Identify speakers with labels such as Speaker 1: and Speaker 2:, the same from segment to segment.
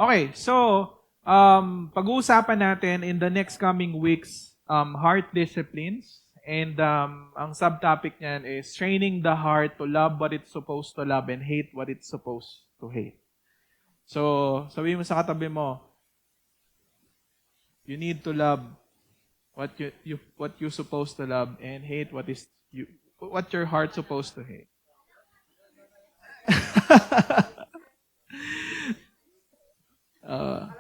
Speaker 1: Okay, so pag-uusapan natin in the next coming weeks heart disciplines. And ang subtopic niyan is training the heart to love what it's supposed to love and hate what it's supposed to hate. So, sabihin mo sa katabi mo, you need to love what you supposed to love and hate what your heart supposed to hate. Uh,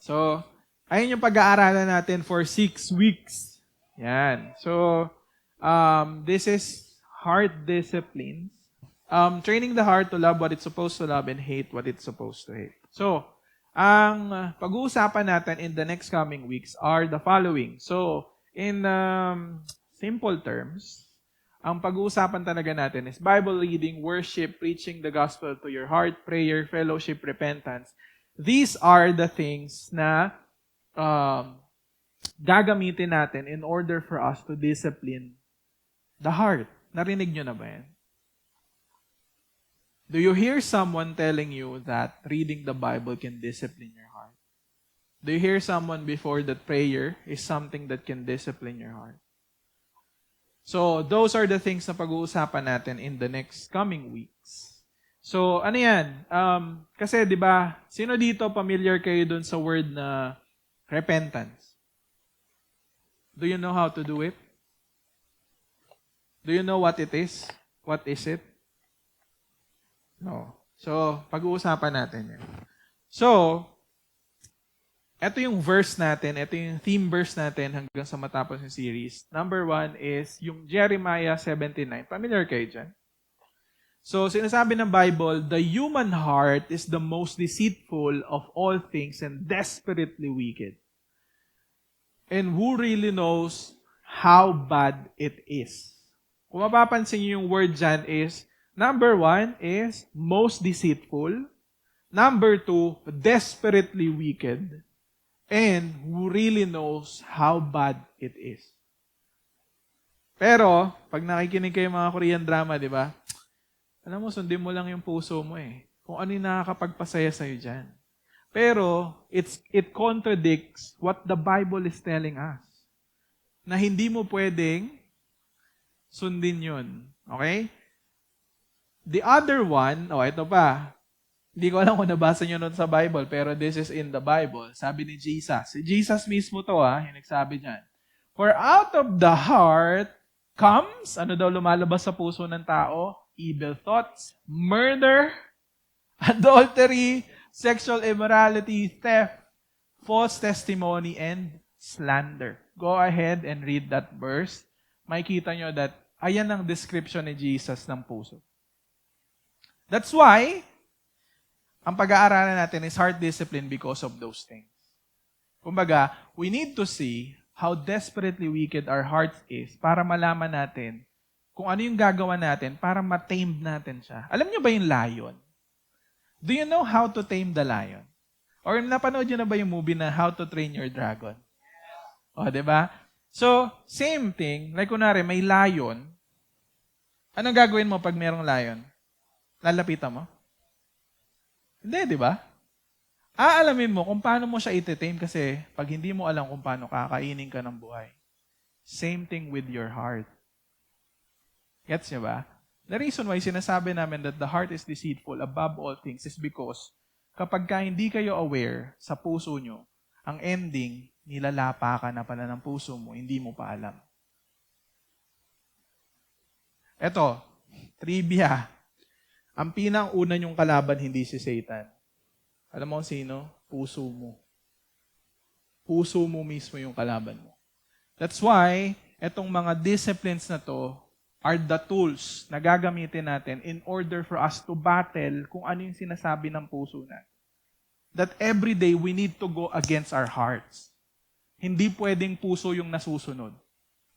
Speaker 1: so, ayun yung pag-aaralan natin for 6 weeks. Yan. So, this is heart disciplines. Training the heart to love what it's supposed to love and hate what it's supposed to hate. So, ang pag-uusapan natin in the next coming weeks are the following. So, in simple terms, ang pag-uusapan talaga natin is Bible reading, worship, preaching the gospel to your heart, prayer, fellowship, repentance. These are the things na gagamitin natin in order for us to discipline the heart. Narinig nyo na ba yan? Do you hear someone telling you that reading the Bible can discipline your heart? Do you hear someone before that prayer is something that can discipline your heart? So, those are the things na pag-uusapan natin in the next coming weeks. So, ano yan? Kasi, di ba, sino dito familiar kayo dun sa word na repentance? Do you know how to do it? Do you know what it is? What is it? No. So, pag-uusapan natin yan. So, ito yung verse natin, ito yung theme verse natin hanggang sa matapos yung series. Number 1 is yung Jeremiah 79. Familiar kayo dyan? So, sinasabi ng Bible, the human heart is the most deceitful of all things and desperately wicked. And who really knows how bad it is? Kung mapapansin niyo yung word dyan is, number 1 is most deceitful. Number 2, desperately wicked. And who really knows how bad it is. Pero, pag nakikinig kayo mga Korean drama, di ba? Alam mo, sundin mo lang yung puso mo eh. Kung ano yung nakakapagpasaya sa'yo dyan. Pero, it contradicts what the Bible is telling us. Na hindi mo pwedeng sundin yun. Okay? The other one, ito pa. Hindi ko alam kung nabasa nyo nun sa Bible, pero this is in the Bible. Sabi ni Jesus. Si Jesus mismo to yung nagsabi dyan. For out of the heart comes, ano daw lumalabas sa puso ng tao? Evil thoughts, murder, adultery, sexual immorality, theft, false testimony, and slander. Go ahead and read that verse. Makikita nyo that ayan ang description ni Jesus ng puso. That's why, ang pag-aaralan natin is heart discipline because of those things. Kumbaga, we need to see how desperately wicked our heart is para malaman natin kung ano yung gagawa natin para ma-tame natin siya. Alam niyo ba yung lion? Do you know how to tame the lion? Or napanood niyo na ba yung movie na How to Train Your Dragon? O, diba? So, same thing. Like kunwari, may lion. Anong gagawin mo pag merong lion? Lalapitan mo? Hindi, di ba? Aalamin mo kung paano mo siya iti-tame kasi pag hindi mo alam kung paano kakainin ka ng buhay. Same thing with your heart. Gets niyo ba? The reason why sinasabi namin that the heart is deceitful above all things is because kapag ka hindi kayo aware sa puso nyo, ang ending, nilalapa ka na pala ng puso mo, hindi mo pa alam. Eto, trivia. Ang pinang-una nyong kalaban, hindi si Satan. Alam mo kung sino? Puso mo. Puso mo mismo yung kalaban mo. That's why, etong mga disciplines na to are the tools na gagamitin natin in order for us to battle kung ano yung sinasabi ng puso natin. That every day, we need to go against our hearts. Hindi pwedeng puso yung nasusunod.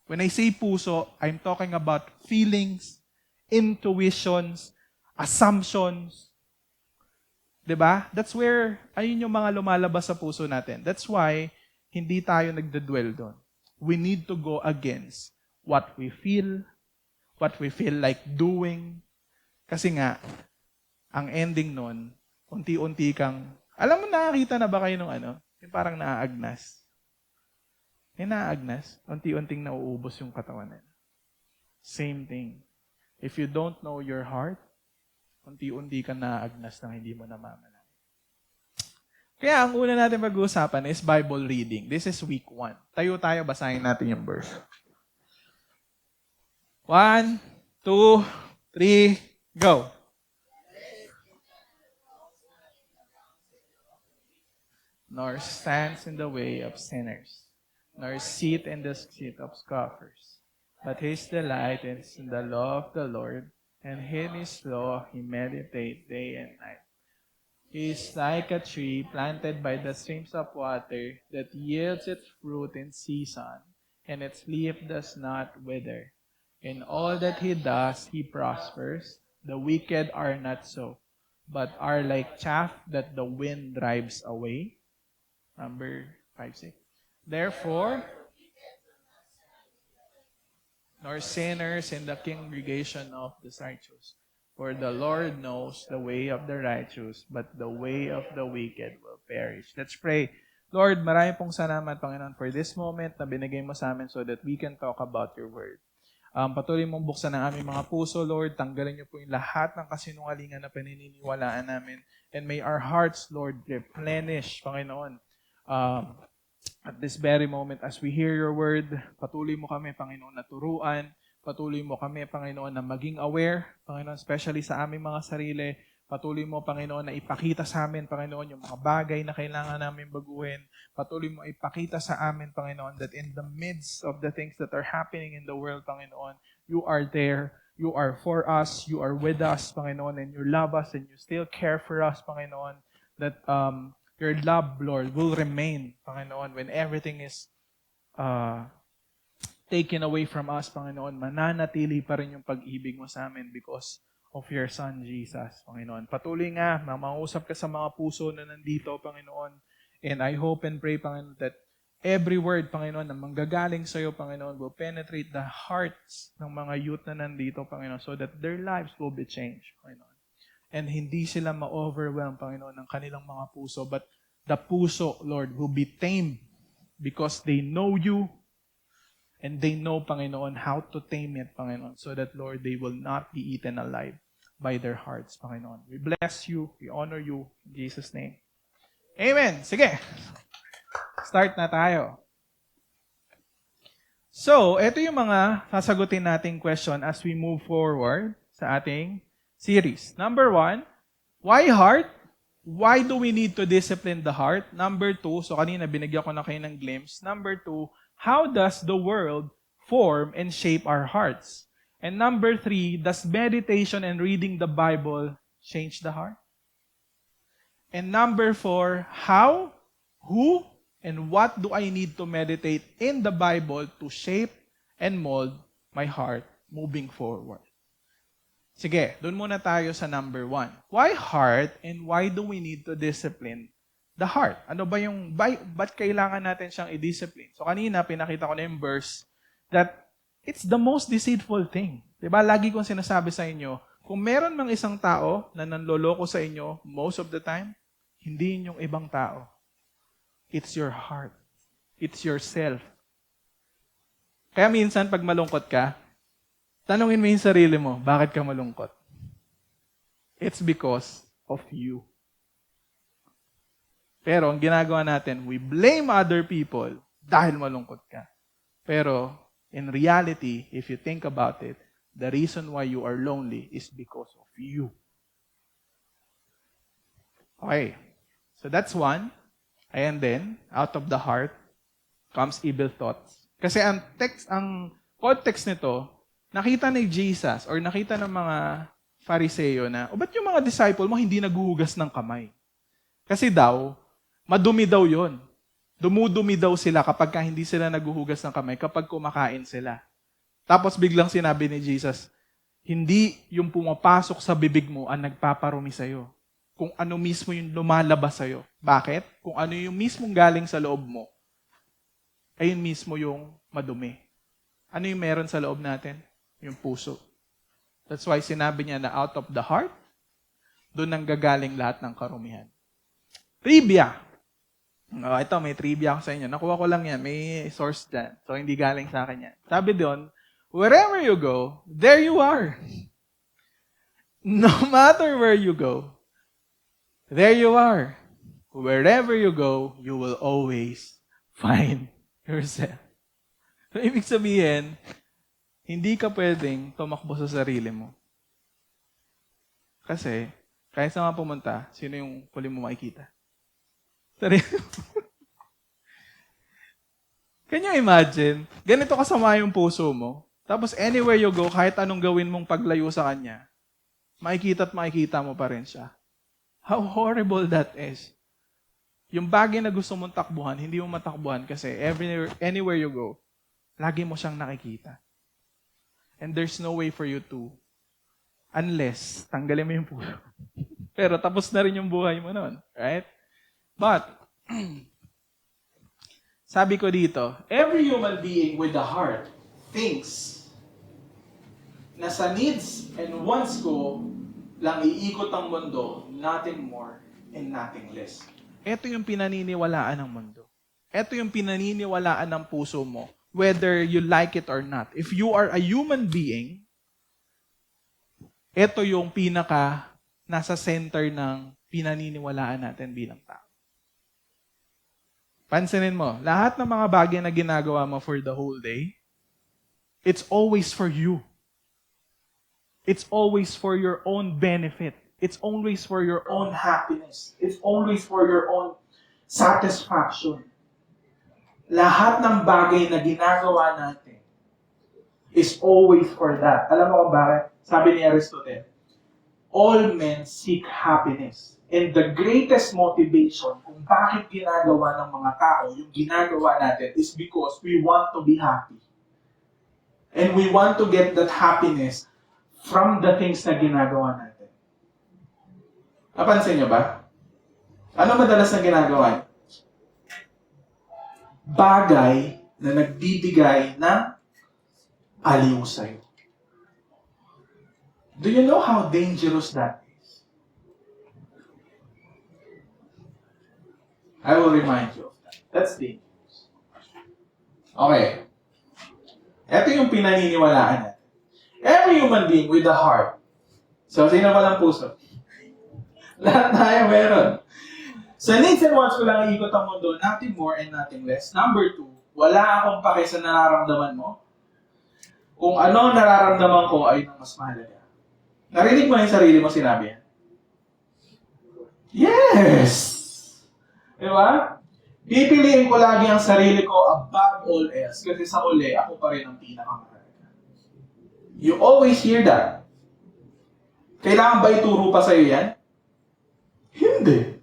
Speaker 1: When I say puso, I'm talking about feelings, intuitions, assumptions. Diba? That's where, ayun yung mga lumalabas sa puso natin. That's why, hindi tayo nagdadwell doon. We need to go against what we feel like doing. Kasi nga, ang ending nun, unti-unti kang, alam mo, nakakita na ba kayo nung yung parang naaagnas? Yung naaagnas, unti-unting nauubos yung katawan nila. Same thing. If you don't know your heart, unti-unti kang naaagnas nang hindi mo namamalayan. Kaya ang una natin pag-uusapan is Bible reading. This is week 1. Tayo, basahin natin yung verse. 1, 2, 3, go! Nor stands in the way of sinners, nor sit in the seat of scoffers. But his delight is in the law of the Lord, and in his law he meditates day and night. He is like a tree planted by the streams of water that yields its fruit in season, and its leaf does not wither. In all that he does, he prospers. The wicked are not so, but are like chaff that the wind drives away. Number 5, 6. Therefore, nor sinners in the congregation of the righteous. For the Lord knows the way of the righteous, but the way of the wicked will perish. Let's pray. Lord, marami pong salamat, Panginoon, for this moment na binigay mo sa amin so that we can talk about your word. Patuloy mong buksan ang aming mga puso, Lord. Tanggalin niyo po yung lahat ng kasinungalingan na pinaniniwalaan namin. And may our hearts, Lord, replenish, Panginoon. At this very moment, as we hear your word, patuloy mo kami, Panginoon, na turuan. Patuloy mo kami, Panginoon, na maging aware, Panginoon, especially sa aming mga sarili. Patuloy mo, Panginoon, na ipakita sa amin, Panginoon, yung mga bagay na kailangan namin baguhin. Patuloy mo ipakita sa amin, Panginoon, that in the midst of the things that are happening in the world, Panginoon, you are there. You are for us. You are with us, Panginoon, and you love us and you still care for us, Panginoon. That your love, Lord, will remain, Panginoon, when everything is taken away from us, Panginoon. Mananatili pa rin yung pag-ibig mo sa amin because of your Son, Jesus, Panginoon. Patuloy nga, mamausap ka sa mga puso na nandito, Panginoon. And I hope and pray, Panginoon, that every word, Panginoon, na manggagaling sa iyo, Panginoon, will penetrate the hearts ng mga youth na nandito, Panginoon, so that their lives will be changed, Panginoon. And hindi sila ma-overwhelm, Panginoon, ng kanilang mga puso. But the puso, Lord, will be tamed because they know you and they know, Panginoon, how to tame it, Panginoon, so that, Lord, they will not be eaten alive by their hearts, Panginoon. We bless you. We honor you. In Jesus' name. Amen. Sige. Start na tayo. So, ito yung mga sasagutin nating question as we move forward sa ating series. Number 1, why heart? Why do we need to discipline the heart? Number 2, so kanina binigyan ko na kayo ng glimpse. Number 2, how does the world form and shape our hearts? And number 3, does meditation and reading the Bible change the heart? And number 4, how, who, and what do I need to meditate in the Bible to shape and mold my heart moving forward? Sige, doon muna tayo sa number 1. Why heart and why do we need to discipline the heart? Ano ba yung, ba't kailangan natin siyang i-discipline? So kanina, pinakita ko na yung verse that it's the most deceitful thing. Diba? Lagi kong sinasabi sa inyo, kung meron mang isang tao na nanloloko sa inyo most of the time, hindi yun yung ibang tao. It's your heart. It's yourself. Kaya minsan, pag malungkot ka, tanungin mo yung sarili mo, bakit ka malungkot? It's because of you. Pero ang ginagawa natin, we blame other people dahil malungkot ka. Pero in reality, if you think about it, the reason why you are lonely is because of you. Okay. So that's one. And then, out of the heart comes evil thoughts. Kasi ang context nito, nakita ni Jesus or nakita ng mga Fariseo na, ba't yung mga disciple mo hindi naghuhugas ng kamay? Kasi daw, madumi daw yon. Dumudumi daw sila kapag hindi sila naghuhugas ng kamay, kapag kumakain sila. Tapos biglang sinabi ni Jesus, hindi yung pumapasok sa bibig mo ang nagpaparumi sa'yo. Kung ano mismo yung lumalabas sa'yo. Bakit? Kung ano yung mismong galing sa loob mo, ayun mismo yung madumi. Ano yung meron sa loob natin? Yung puso. That's why sinabi niya na out of the heart Doon nanggagaling lahat ng karumihan. Trivia. Oh, ito, may trivia ako sa inyo. Nakuha ko lang yan. May source dyan. So, hindi galing sa akin yan. Sabi doon, wherever you go, there you are. No matter where you go, there you are. Wherever you go, you will always find yourself. So, ibig sabihin, hindi ka pwedeng tumakbo sa sarili mo. Kasi, kahit saan ka pumunta, sino yung huli mo makikita? Sarili mo. Can you imagine? Ganito kasama yung puso mo. Tapos anywhere you go, kahit anong gawin mong paglayo sa kanya, makikita at makikita mo pa rin siya. How horrible that is. Yung bagay na gusto mong takbuhan, hindi mo matakbuhan kasi anywhere you go, lagi mo siyang nakikita. And there's no way for you to, unless tanggalin mo yung puso. Pero tapos na rin yung buhay mo noon. Right? But, sabi ko dito, every human being with a heart thinks na sa needs and wants ko lang iikot ang mundo, nothing more and nothing less. Ito yung pinaniniwalaan ng mundo. Ito yung pinaniniwalaan ng puso mo, whether you like it or not. If you are a human being, ito yung pinaka nasa center ng pinaniniwalaan natin bilang tao. Pansinin mo, lahat ng mga bagay na ginagawa mo for the whole day, it's always for you. It's always for your own benefit. It's always for your own happiness. It's always for your own satisfaction. Lahat ng bagay na ginagawa natin is always for that. Alam mo kung bakit? Sabi ni Aristotle, all men seek happiness. And the greatest motivation kung bakit ginagawa ng mga tao yung ginagawa natin is because we want to be happy. And we want to get that happiness from the things na ginagawa natin. Napansin niyo ba? Ano madalas na ginagawa niyo? Bagay na nagbibigay ng aliw sa'yo. Do you know how dangerous that is? I will remind you of that. That's dangerous. Okay. Ito yung pinaniniwalaan natin. Every human being with a heart. So, sino walang puso? Lahat tayo meron. Sa needs and wants ko lang iikot ang mundo, nothing more and nothing less. Number 2, wala akong pake sa nararamdaman mo. Kung ano ang nararamdaman ko ay nang mas mahalaga. Narinig mo yung sarili mo sinabi yan? Yes! Diba? Pipiliin ko lagi ang sarili ko above all else kasi sa uli, ako pa rin ang pinakamahalaga. You always hear that. Kailangan ba ituro pa sa'yo yan? Hindi.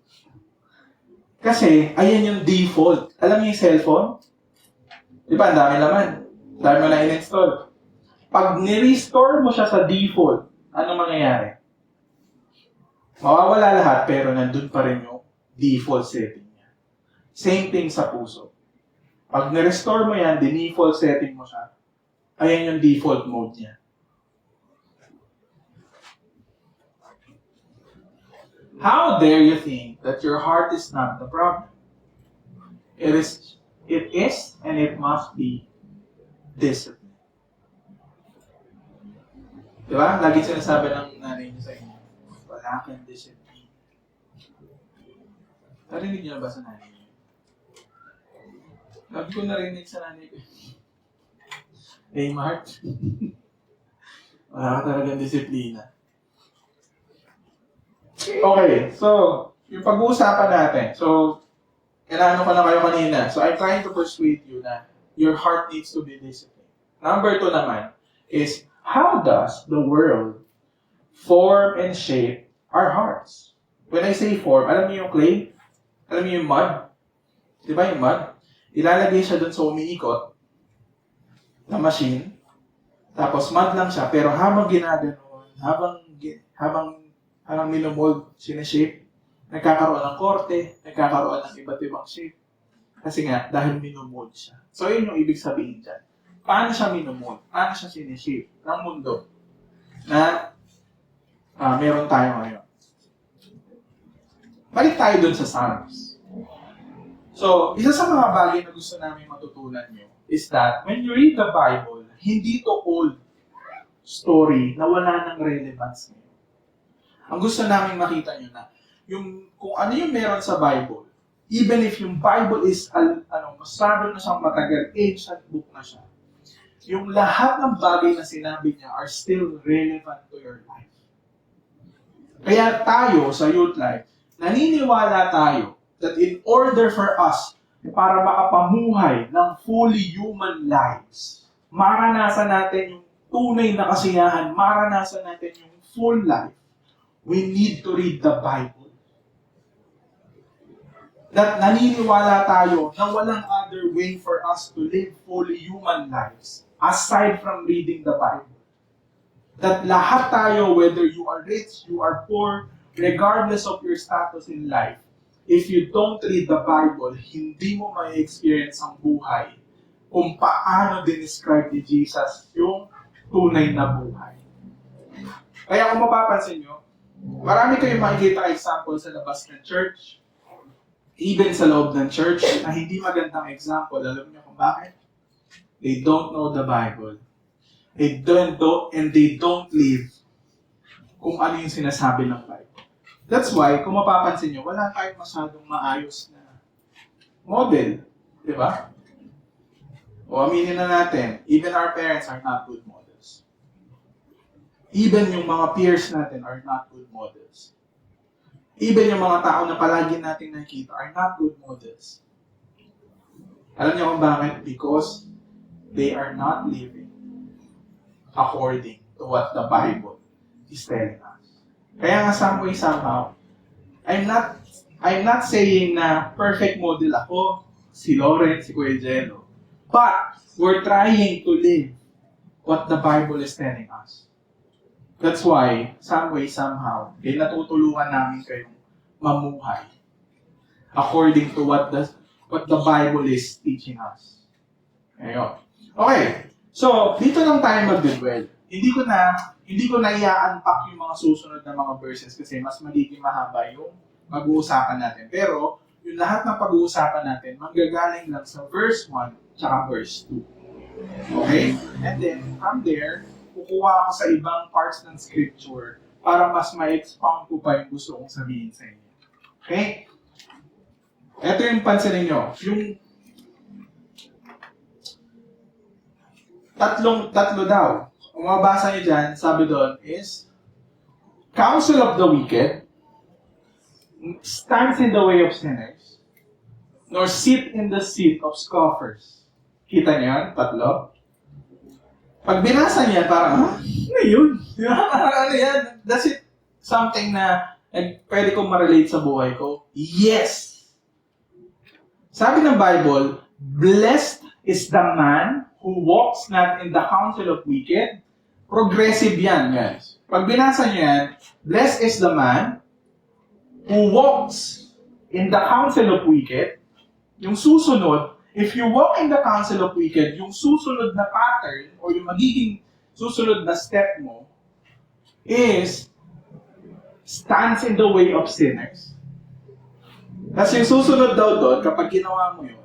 Speaker 1: Kasi, ayan yung default. Alam niyo yung cellphone? Di ba, ang dami laman. Dami mo na in-install. Pag ni-restore mo siya sa default, ano mangyayari? Mawawala lahat, pero nandun pa rin yung default setting niya. Same thing sa puso. Pag ni-restore mo yan, di-default setting mo siya, ayan yung default mode niya. How dare you think that your heart is not the problem? It is, and it must be discipline. Diba? Lagi sinasabi ng nanay niyo sa inyo, wala kang discipline. Narinig niyo na ba sa nanay niyo? Lagi ko narinig sa nanay ko. Hey, Mark. Wala ka talagang disiplina. Okay, so, yung pag-uusapan natin. So, inaano ko na kayo kanina. So, I'm trying to persuade you na your heart needs to be disciplined. Number 2 naman is, how does the world form and shape our hearts? When I say form, alam niyo yung clay? Alam niyo yung mud? Di ba yung mud? Ilalagay siya dun sa umiikot na machine. Tapos mud lang siya, pero habang ginaganon, habang minomold, sineshape, nagkakaroon ng korte, nagkakaroon ng iba't ibang shape. Kasi nga, dahil minomold siya. So, yun yung ibig sabihin dyan. Paano siya minomold? Paano siya sineshape ng mundo na meron tayo ngayon? balik tayo dun sa Psalms. So, isa sa mga bagay na gusto namin matutunan nyo is that when you read the Bible, hindi to old story na wala ng relevance ngayon. Ang gusto namin makita nyo na yung, kung ano yung meron sa Bible, even if yung Bible is masyado na siyang matagal, ancient book na siya, yung lahat ng bagay na sinabi niya are still relevant to your life. Kaya tayo sa Youth Life, naniniwala tayo that in order for us para makapamuhay ng fully human lives, maranasan natin yung tunay na kasiyahan, maranasan natin yung full life, we need to read the Bible. That naniniwala tayo na walang other way for us to live fully human lives aside from reading the Bible. That lahat tayo, whether you are rich, you are poor, regardless of your status in life, if you don't read the Bible, hindi mo ma-experience ang buhay kung paano dinescribe ni Jesus yung tunay na buhay. Kaya kung mapapansin nyo, marami kayong makikita example sa labas ng church, even sa loob ng church, na hindi magandang example. Alam niyo kung bakit? They don't know the Bible. They don't live kung ano yung sinasabi ng Bible. That's why, kung mapapansin nyo, wala tayong masyadong maayos na model. Di ba? O aminin na natin, even our parents are not good models. Even yung mga peers natin are not good models. Even yung mga tao na palagi natin nakikita are not good models. Alam niyo kung bakit? Because they are not living according to what the Bible is telling us. Kaya nga some way, somehow, I'm not saying na perfect model ako, si Lauren, si Kuya Jello. But, we're trying to live what the Bible is telling us. That's why, some way, somehow, natutulungan namin kayong mamuhay according to what the Bible is teaching us. Ngayon. Okay. So, dito lang tayo mag-dwell. Hindi ko na i-unpack yung mga susunod na mga verses kasi mas magiging mahaba yung pag-uusapan natin. Pero, yung lahat ng pag-uusapan natin, manggagaling lang sa verse 1 tsaka verse 2. Okay? And then, from there, kukuha ako sa ibang parts ng scripture para mas ma-expound ko pa yung gusto kong sabihin sa inyo. Okay? Ito yung pansinin nyo. Yung tatlo daw. Kung mabasa niyo dyan, sabi doon is, counsel of the wicked stands in the way of sinners, nor sit in the seat of scoffers. Kita niyo yan? Tatlo. Pag binasa niya, parang, ano yun? Ano yan? Does it something na pwede kong ma-relate sa buhay ko? Yes! Sabi ng Bible, blessed is the man who walks not in the counsel of wicked. Progressive yan, guys. Pag binasa niyo yan, blessed is the man who walks in the counsel of wicked. Yung susunod, if you walk in the counsel of wicked, yung susunod na pattern or yung magiging susunod na step mo is stands in the way of sinners. Kasi yung susunod daw doon, kapag ginawa mo yun,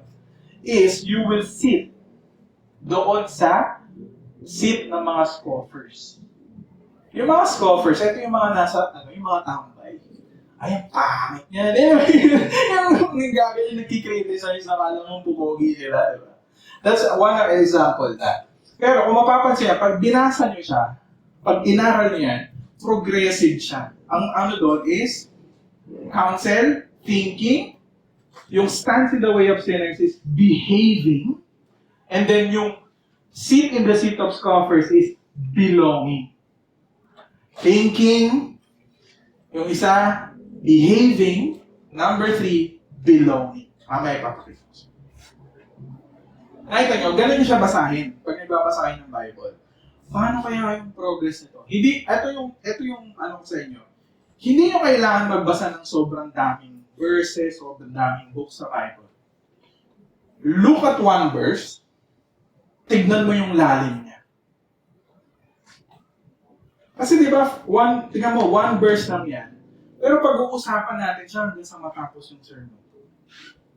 Speaker 1: is you will sit doon sa seat ng mga scoffers. Yung mga scoffers, ito yung mga nasa, yung mga tambay. Ay, ang pangit niya. Yung gagawin yung nagkikriticize na kala mong pupogi nila, diba? That's one example that. Pero kung mapapansin niya, pag binasa niyo siya, pag inaral niyo yan, progressive siya. Ang ano doon is counsel, thinking, yung stance in the way of sinners is behaving, and then yung sit in the seat of scoffers is belonging. Thinking, yung isa, behaving, number 3, belonging. Mamaya ipapakita ko. Nakita nyo, ganun nyo siya basahin pag nagbabasahin ng Bible. Paano kaya yung progress nito? Hindi, ito yung ano ko sa inyo. Hindi nyo kailangan magbasa ng sobrang daming verses, sobrang daming books sa Bible. Look at one verse, tignan mo yung lalim niya. Kasi di ba, tingnan mo, one verse lang yan.
Speaker 2: Pero pag-uusapan natin siya hanggang sa matapos yung sermon.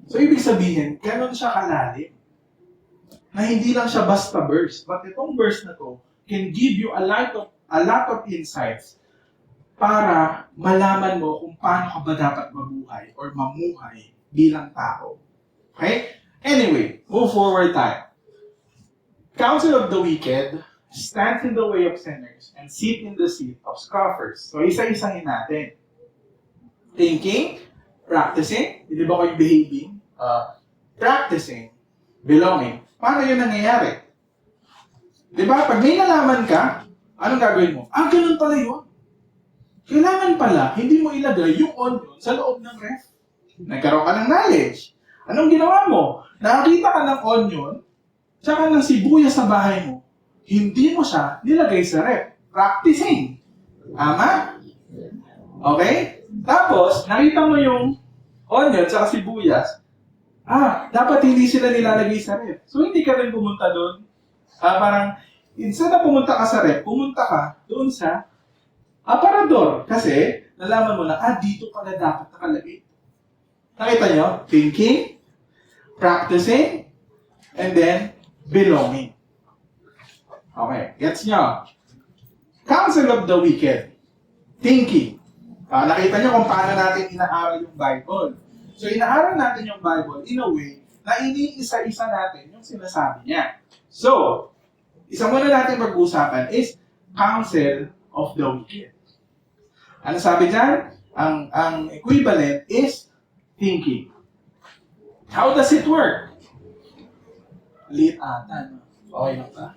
Speaker 2: So, ibig sabihin, ganun siya kalalim. Na hindi lang siya basta verse. But itong verse na to can give you a lot of insights para malaman mo kung paano ka ba dapat mabuhay or mamuhay bilang tao. Okay? Anyway, move forward tayo. Counsel of the wicked stands in the way of sinners and sit in the seat of scoffers. So, isa-isahin natin. Thinking, practicing, di ba kayo behaving? Practicing, belonging. Paano yun nangyayari? Di ba? Pag may nalaman ka, anong gagawin mo? Ganun pala yun. Kailangan pala, hindi mo ilagay yung onion sa loob ng ref. Nagkaroon ka ng knowledge. Anong ginawa mo? Nakakita ka ng onion, tsaka ng sibuyas sa bahay mo. Hindi mo siya nilagay sa ref. Practicing. Tama? Okay? Tapos, nakita mo yung onion tsaka sibuyas. Dapat hindi sila nilalagay sa ref. So, hindi ka rin pumunta doon. Parang, instead na pumunta ka sa ref, pumunta ka doon sa aparador. Kasi, nalaman mo na, dito pala dapat nakalagay. Nakita nyo? Thinking, practicing, and then, belonging. Okay, gets nyo? Counsel of the wicked. Thinking. Nakita nyo kung paano natin inaaral yung Bible. So, inaaral natin yung Bible in a way na iniisa-isa natin yung sinasabi niya. So, isa muna natin pag-uusapan is counsel of the wicked. Ano sabi dyan? Ang equivalent is thinking. How does it work? Lit ata, no? Okay lang ba?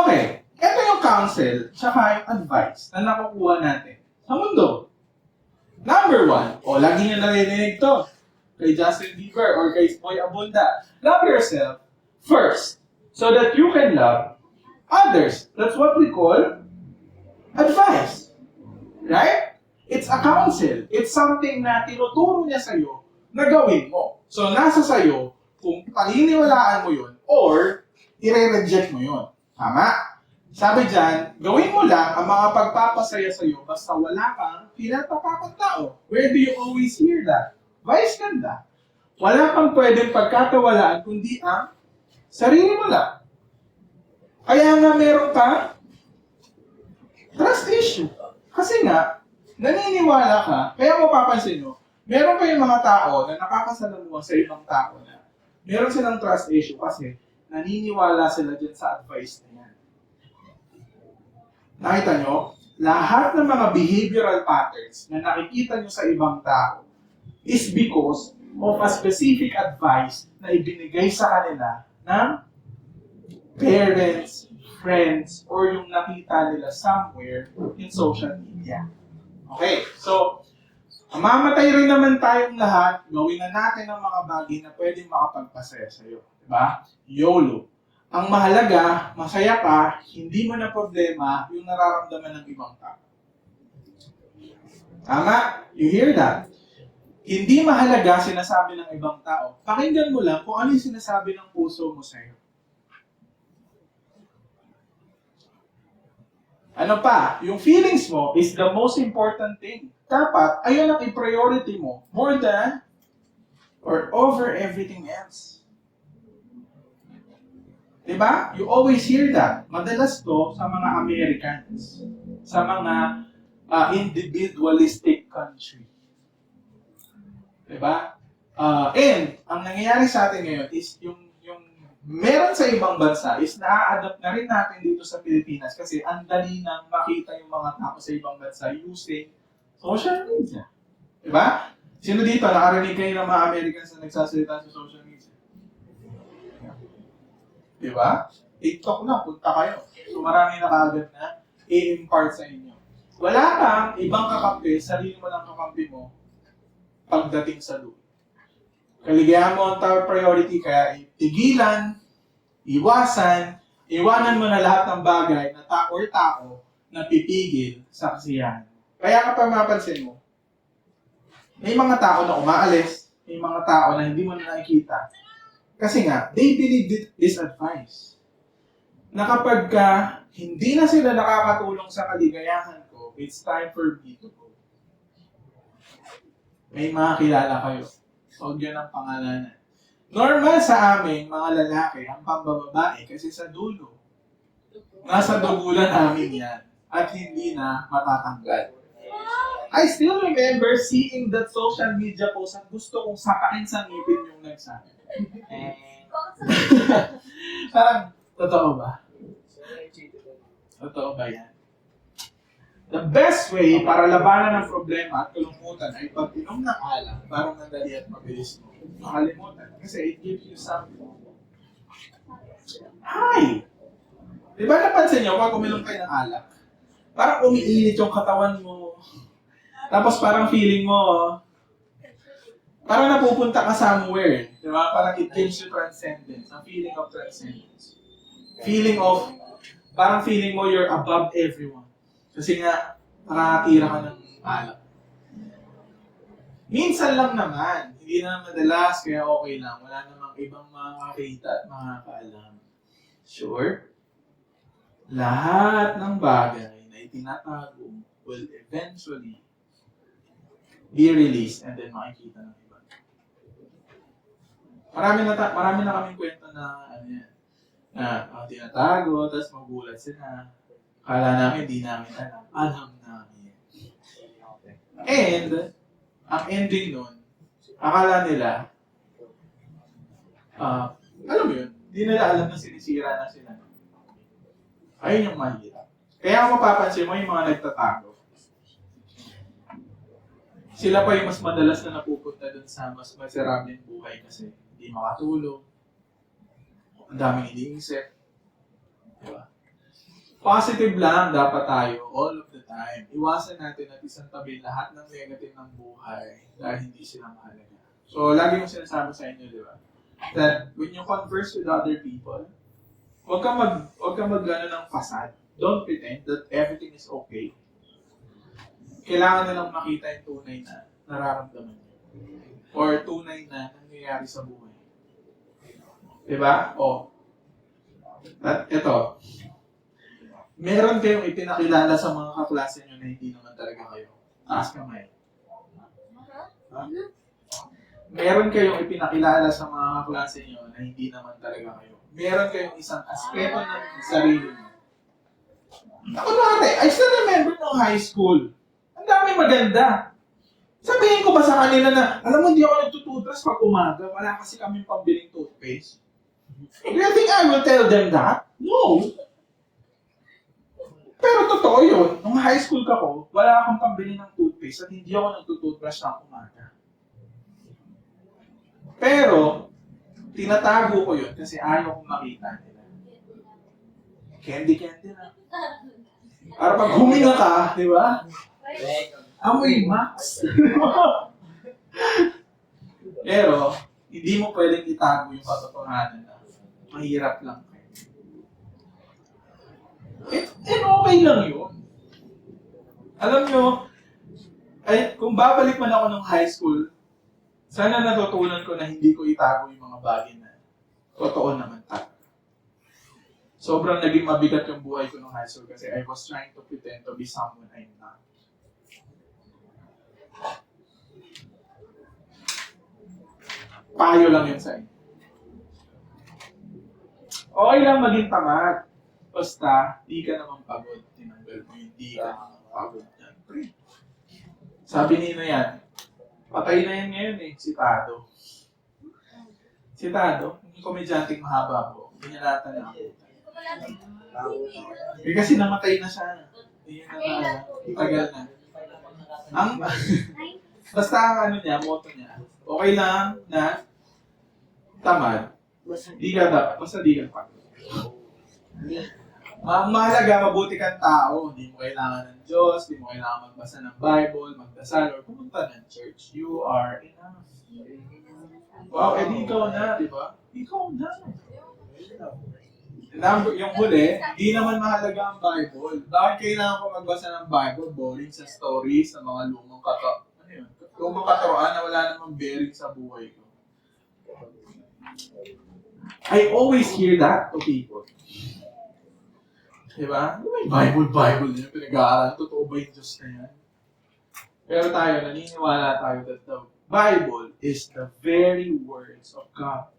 Speaker 2: Okay. Ito yung counsel, tsaka yung advice na nakukuha natin sa mundo. Number 1, lagi nyo narinig to, kay Justin Bieber or kay Boy Abunda. Love yourself first, so that you can love others. That's what we call advice. Right? It's a counsel. It's something na tinuturo niya sa'yo na gawin mo. So, nasa sa'yo kung paniniwalaan mo yun or i-reject mo yun. Tama? Sabi dyan, gawin mo lang ang mga pagpapasaya sa'yo basta wala kang pinapakapang tao. Where do you always hear that? Vice ganda. Wala kang pwedeng pagkatawalaan kundi ang sarili mo lang. Kaya nga meron ka trust issue. Kasi nga, naniniwala ka, kaya mapapansin nyo, meron kayong mga tao na nakakasalamuha sa ibang tao na meron silang trust issue kasi naniniwala sila dyan sa advice na yan. Nakita nyo, lahat ng mga behavioral patterns na nakikita nyo sa ibang tao is because of a specific advice na ibinigay sa kanila ng parents, friends, or yung nakita nila somewhere in social media. Okay, so, mamatay rin naman tayong lahat, gawin na natin ang mga bagay na pwedeng makapagpasaya sa'yo. Diba? YOLO. Ang mahalaga, masaya ka, hindi mo na problema yung nararamdaman ng ibang tao. Tama? You hear that? Hindi mahalaga sinasabi ng ibang tao. Pakinggan mo lang kung ano yung sinasabi ng puso mo sa'yo. Ano pa? Yung feelings mo is the most important thing. Dapat, ayun ang i-priority mo more than or over everything else. Diba? You always hear that. Madalas to sa mga Americans, sa mga individualistic country. Diba? And, ang nangyayari sa atin ngayon is yung meron sa ibang bansa is na-adapt na rin natin dito sa Pilipinas kasi ang dali nang makita yung mga tao sa ibang bansa using social media. Diba? Sino dito? Nakarinig kayo ng mga Americans na nagsasalita sa social media? Diba? TikTok na, punta kayo. So marami na kaagad na i-impart sa inyo. Wala kang ibang kakampi, sarili mo lang kakampi mo pagdating sa lupa. Kaligayahan mo ang top priority, kaya tigilan, iwanan mo na lahat ng bagay na tao na pipigil sa kasiyahan. Kaya kapag mapansin mo, may mga tao na umaalis, may mga tao na hindi mo na nakikita. Kasi nga, they believe this advice. Na kapag hindi na sila nakakatulong sa kaligayahan ko, it's time for me to go. May mga kilala kayo. Huwag yun ang pangalanan. Normal sa amin, mga lalaki, ang pambababae kasi sa dulo. Nasa dugulan namin yan. At hindi na matatanggal. I still remember seeing that social media post at gusto kong sakain sa ngipin yung nagsabi. Parang, totoo ba? Totoo ba yan? The best way para labanan ng problema at kalungkutan ay pag-inom ng alak para madali at mabilis mo makalimutan. Kasi it gives you something. Hi! Di ba napansin niyo pag uminom kayo ng alak? Parang umiinit yung katawan mo. Tapos parang feeling mo, parang napupunta ka somewhere. Di ba? Parang it gives you transcendence. A feeling of transcendence. Parang feeling mo you're above everyone. Kasi nga, nakakatira ka ng alak. Minsan lang naman, hindi na madalas, kaya okay lang. Wala namang ibang makakita at makakaalam. Sure? Lahat ng bagay na itinatago will eventually be released and then makikita ng iba. Marami na kaming kwento na tinatago, tapos magulat sila. Akala namin, di namin alam. Alam namin. And, ang ending nun, akala nila, alam mo yun, di nila alam na sinisira na sila. Ayun yung mahirap. Kaya kung mapapansin mo yung mga nagtatago, sila pa yung mas madalas na napupunta dun sa mas maserableng buhay kasi hindi makatulog, ang daming iniisip. Diba? Positive lang dapat tayo all of the time. Iwasan natin at isang tabi lahat ng negative ng buhay dahil hindi sila mahalaga. So, lagi yung sinasabi sa inyo, di ba? That when you converse with other people, huwag ka mag-gano ng facade. Don't pretend that everything is okay. Kailangan nilang makita yung tunay na nararamdaman nyo. Or tunay na nangyayari sa buhay. Diba? At ito, meron kayong ipinakilala sa mga kaklase nyo na hindi naman talaga kayo. Taas kamay. Ha? Meron kayong ipinakilala sa mga kaklase nyo na hindi naman talaga kayo. Meron kayong isang aspeto ng sarili nyo. Ako dati, I still remember nung high school. Ang dami maganda. Sabihin ko ba sa kanila na, alam mo, hindi ako nagtututras pag umaga. Wala kasi kaming pambiling toothpaste. Do you think I will tell them that? No. Pero totoo yun. Nung high school ka ko, wala akong pambili ng toothpaste at hindi ako nagtututbrush ng umaga. Pero, tinatago ko yun kasi ayaw kong makita nila. Candy na. Para pag huminga ka, di ba? Amoy Max. Pero, hindi mo pwedeng itago yung katotohanan na mahirap lang kayo. Okay lang yun. Alam nyo, kung babalik man ako ng high school, sana natutunan ko na hindi ko itago yung mga bagay na totoo naman talaga. Sobrang naging mabigat yung buhay ko nung high school kasi I was trying to pretend to be someone I'm not. Payo lang yun sa inyo. Okay lang maging tamad. Basta, di ka naman pagod. Tinanggal mo yung di ka naman pagod. Yan, pre. Sabi nino yan, patay na yan ngayon si Tado. Si Tado, yung komedyanteng mahaba po, binalatan na ako. Kasi namatay na siya. Hindi na tagal na. Basta ang motto niya, okay lang na tamad, di ka dapat, basta di ka pagod. Mahalaga, mabuti kang tao. Hindi mo kailangan ng Diyos, hindi mo kailangan magbasa ng Bible, magdasal, or pumunta ng church. You are enough. Wow, edi ikaw na, di ba? Ikaw na. Yung huli, hindi naman mahalaga ang Bible. Bakit kailangan ko magbasa ng Bible? Boring sa stories, sa mga lumang lumang katuroan na wala namang bearing sa buhay ko. I always hear that to people. Diba? May Bible niya, pinag-aaral. Totoo ba yung Diyos na yan? Pero tayo, naniniwala tayo that the Bible is the very words of God.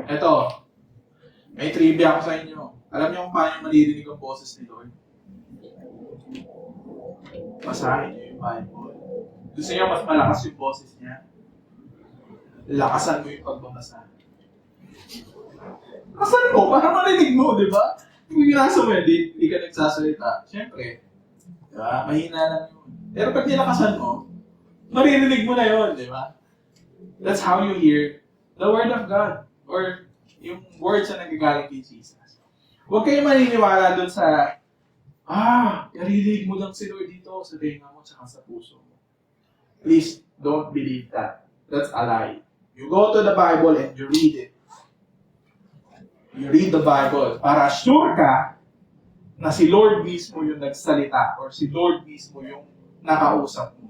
Speaker 2: Ito, may trivia ako sa inyo. Alam niyo kung paano maririnig ang boses ni Lord? Basahin niyo yung Bible. Gusto niyo mas malakas yung boses niya? Lakasan mo yung pagbabasa. Lakasan mo, para marinig mo, di ba? Kung ginasa mo yun, di ka nagsasalita. Siyempre, di ba? Mahina lang yun. Pero pag nilakasan mo, maririnig mo na yun, di ba? That's how you hear the Word of God. Or yung words na nagagaling kay Jesus. Huwag kayong maniniwala dun sa, naririnig mo lang si Lord dito sa tenga mo tsaka sa puso mo. Please, don't believe that. That's a lie. You go to the Bible and you read it. You read the Bible para sure ka na si Lord mismo yung nagsalita or si Lord mismo yung nakausap mo.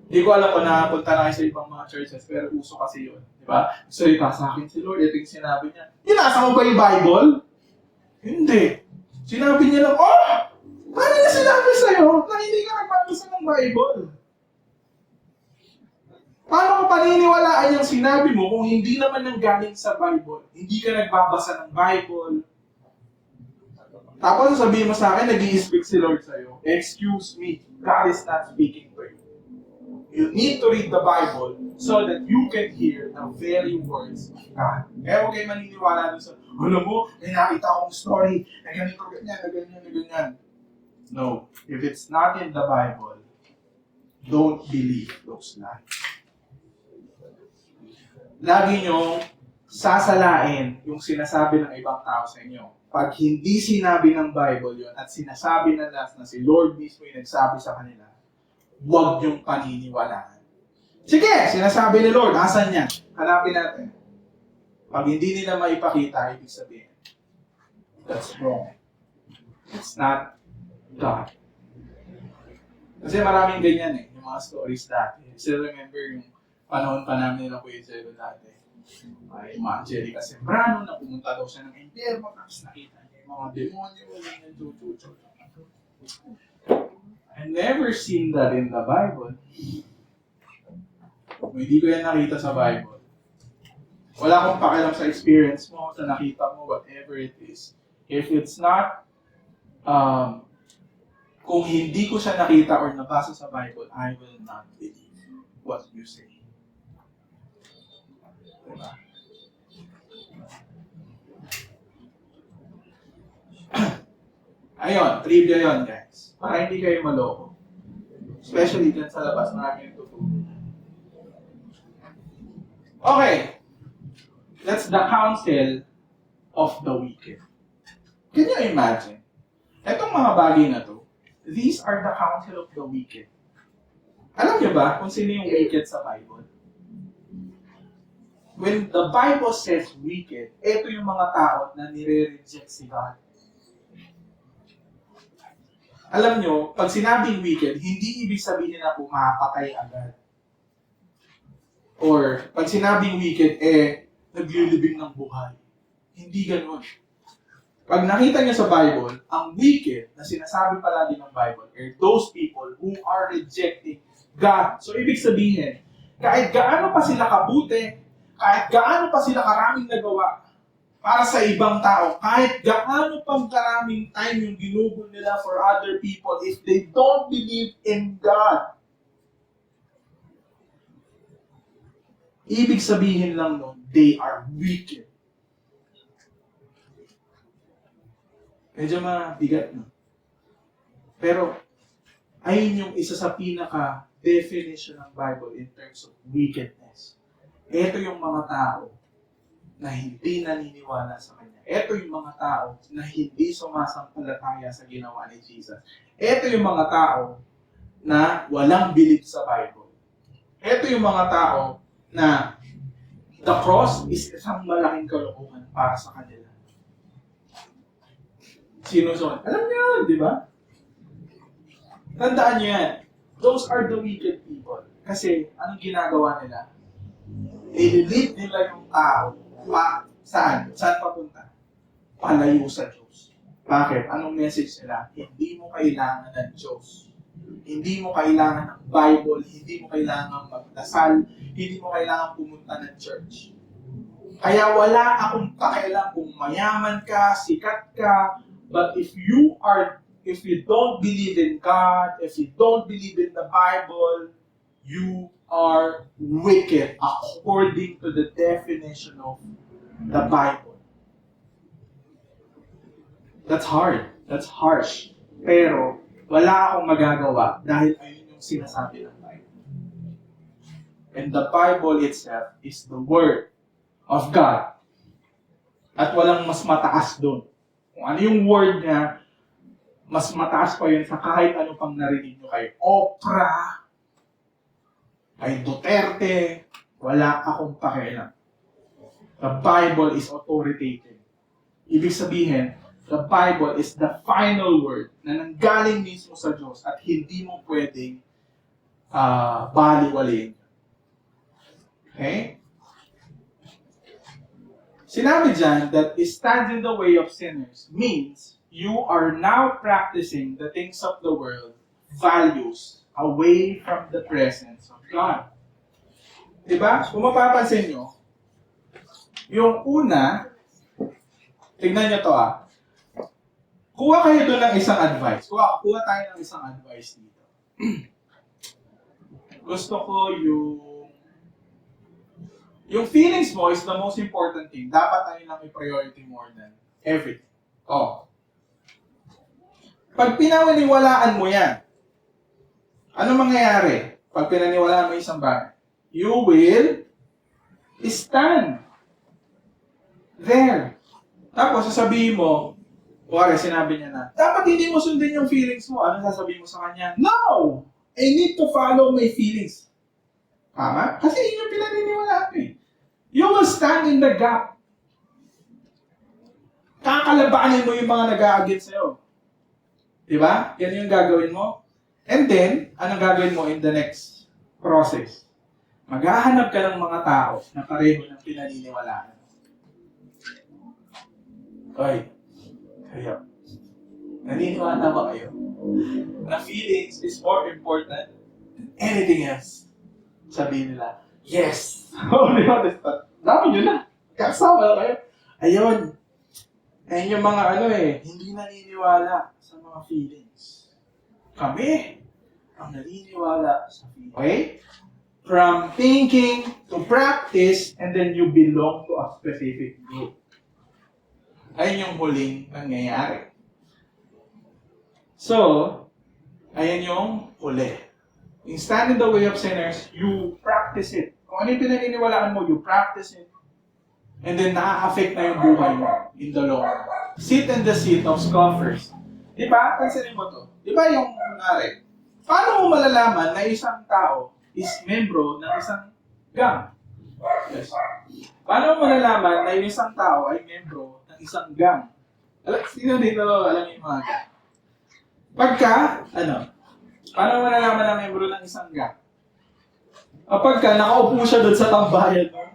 Speaker 2: Hindi ko alam kung nakapunta na kayo sa ibang mga churches, pero uso kasi yun. Di ba? Salita sa akin si Lord, ito yung sinabi niya. Binasa mo ba yung Bible? Hindi. Sinabi niya lang, paano niya sinabi sa'yo na hindi ka nagbabasa ng Bible? Paano ko paniniwalaan yung sinabi mo kung hindi naman nang galing sa Bible? Hindi ka nagbabasa ng Bible. Tapos sabihin mo sa akin, nag-i-speak si Lord sa'yo. Excuse me, God is not speaking to you. You need to read the Bible so that you can hear the very words of God. Kaya huwag kayo maniniwala dun sa, alam mo, may nakita akong story na ganito, ganyan, na ganyan, na ganyan. No. If it's not in the Bible, don't believe those lies. Lagi niyong sasalain yung sinasabi ng ibang tao sa inyo. Pag hindi sinabi ng Bible yon at sinasabi na si Lord mismo yung nagsabi sa kanila, huwag niyong paniniwalaan. Sige, sinasabi ni Lord, asan yan? Hanapin natin. Pag hindi nila maipakita, ibig sabihin, that's wrong. It's not God. Kasi maraming ganyan yung mga stories dati. Still remember yung panahon pa namin nila Kuya Zero dati. Ay, mga Angelica Sembrano na pumunta daw siya ng impyerno, tapos nakita niya yung mga demonyo, yung chuchucho. I never seen that in the Bible. Kung hindi ko yan nakita sa Bible, wala akong pakialam sa experience mo, sa nakita mo, whatever it is. If it's not, kung hindi ko siya nakita or nabasa sa Bible, I will not believe what you say. Diba? Ayun, trivia yun, guys. Para hindi kayo maloko. Especially dyan sa labas, marami yung tutulong. Okay. That's the counsel of the wicked. Can you imagine? Etong mga bagay na to, these are the counsel of the wicked. Alam niyo ba kung sino yung wicked sa Bible? When the Bible says wicked, ito yung mga tao na nire-reject si God. Alam nyo, pag sinabing wicked, hindi ibig sabihin na pumapatay agad. Or, pag sinabing wicked, naglilibing ng buhay. Hindi ganun. Pag nakita niyo sa Bible, ang wicked na sinasabi palagi ng Bible are those people who are rejecting God. So, ibig sabihin, kahit gaano pa sila kabuti, kahit gaano pa sila karaming nagawa para sa ibang tao, kahit gaano pang karaming time yung ginugol nila for other people, if they don't believe in God, ibig sabihin lang nun, they are wicked. Medyo mabigat, no? Pero, ayun yung isa sa pinaka-definition ng Bible in terms of wickedness. Ito yung mga tao na hindi naniniwala sa Kanya. Ito yung mga tao na hindi sumasampalataya sa ginawa ni Jesus. Ito yung mga tao na walang bilib sa Bible. Ito yung mga tao na the cross is isang malaking kalokohan para sa kanila. Sino son? Alam niyo yan, di ba? Tandaan niyo yan. Those are the wicked people. Kasi, anong ginagawa nila? I-lead nila yung tao saan? Saan papunta? Palayo sa Diyos. Bakit? Anong message nila? Hindi mo kailangan ng Diyos. Hindi mo kailangan ng Bible, hindi mo kailangan magdasal, hindi mo kailangan pumunta ng church. Kaya wala akong pakialam kung mayaman ka, sikat ka, but if you don't believe in God, if you don't believe in the Bible, you are wicked according to the definition of the Bible. That's hard. That's harsh. Pero wala akong magagawa dahil ayun yung sinasabi ng Bible. And the Bible itself is the Word of God. At walang mas mataas doon. Kung ano yung Word niya, mas mataas pa yun sa kahit ano pang narinig nyo kay Oprah, kay Duterte, wala akong pakialam. The Bible is authoritative. Ibig sabihin, the Bible is the final word na nanggaling mismo sa Diyos at hindi mo pwedeng baliwalin. Okay? Sinabi dyan that stand in the way of sinners means you are now practicing the things of the world, values, away from the presence of God. Diba? Kung mapapansin nyo, yung una, tignan nyo to kuha kayo doon ng isang advice. Kuha tayo ng isang advice dito. Gusto ko yung feelings mo is the most important thing. Dapat tayo lang i-priority more than everything. Pag pinaniniwalaan mo yan, ano mangyayari? Pag pinaniniwalaan mo isang bagay, you will stand there. Tapos sasabihin mo, sinabi niya na, dapat hindi mo sundin yung feelings mo. Ano sasabihin mo sa kanya? No! I need to follow my feelings. Tama? Kasi yun yung pinaniniwalaan mo. You will stand in the gap. Kakalabanin mo yung mga nag-a-against sa'yo. Diba? Yan yung gagawin mo. And then, anong gagawin mo in the next process? Maghahanap ka ng mga tao na pareho ng pinaniniwalaan. Kayo. Naniniwala ba kayo? Na feelings is more important than anything else. Sabihin nila, yes! Dami nyo na. Kasama na kayo. Ayun yung mga hindi naniniwala sa mga feelings. Kami, ang naniniwala sa feelings. Okay? From thinking to practice, and then you belong to a specific group. Ayun yung huling nangyayari. So, ayan yung huli. In stand in the way of sinners, you practice it. Kung ano yung pinaniniwalaan mo, you practice it. And then, nakaka-affect na yung buhay mo in the long run. Sit in the seat of scoffers. Diba? Pansinin mo to. Diba yung nangyari? Paano mo malalaman na isang tao is membro ng isang gang? Yes. Paano mo malalaman na yung isang tao ay membro ng isang gang? Sino dito alam yung mga gang? Paano mo malalaman na membro ng isang gang? Pagka nakaupo siya doon sa tambayan ng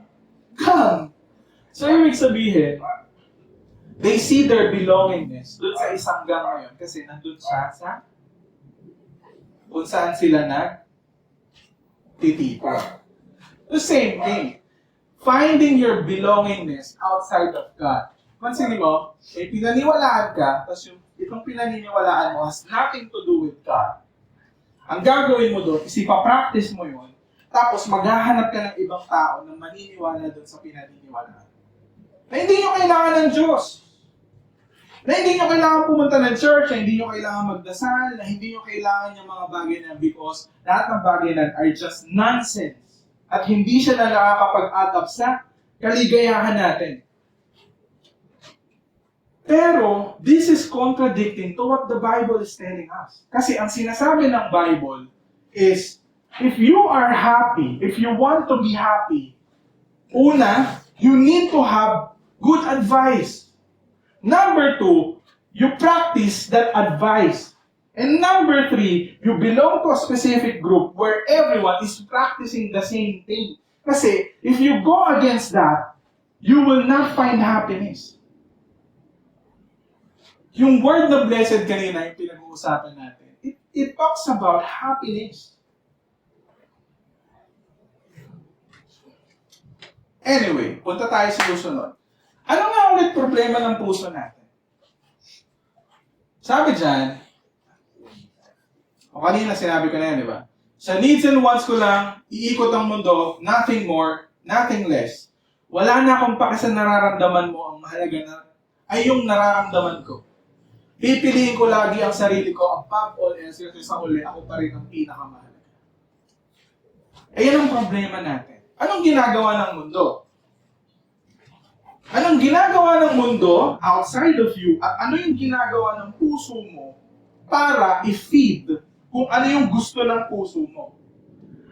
Speaker 2: gang. So, ibig sabihin, they see their belongingness doon sa isang gang ngayon kasi nandun siya sa kung saan sila nagtitipon. The same thing. Finding your belongingness outside of God. Pansinin mo, pinaniwalaan ka, tapos itong pinaniniwalaan mo has nothing to do with God. Ang gagawin mo doon is ipapractice mo yun, tapos maghahanap ka ng ibang tao na maniniwala doon sa pinaniniwalaan. Na hindi nyo kailangan ng Diyos. Na hindi nyo kailangan pumunta ng church, na hindi nyo kailangan magdasal, na hindi nyo kailangan yung mga bagay na because lahat ng bagay na are just nonsense. At hindi siya na nakakapag-add up sa kaligayahan natin. Pero, this is contradicting to what the Bible is telling us. Kasi ang sinasabi ng Bible is, if you are happy, if you want to be happy, una, you need to have good advice. Number 2, you practice that advice. And number 3, you belong to a specific group where everyone is practicing the same thing. Kasi, if you go against that, you will not find happiness. Yung word na blessed kanina, yung pinag-uusapan natin, it talks about happiness. Anyway, punta tayo sa susunod. Ano nga ulit problema ng puso natin? Sabi dyan, o kanina sinabi ko na yan, di ba? Sa needs and wants ko lang, iikot ang mundo, nothing more, nothing less. Wala na akong paki sa nararamdaman mo, ang mahalaga na ay yung nararamdaman ko. Pipiliin ko lagi ang sarili ko, ang above all else, kasi sa uli, ako pa rin ang pinakamahalaga. Ayan ang problema natin. Anong ginagawa ng mundo? Anong ginagawa ng mundo outside of you at ano yung ginagawa ng puso mo para i-feed kung ano yung gusto ng puso mo?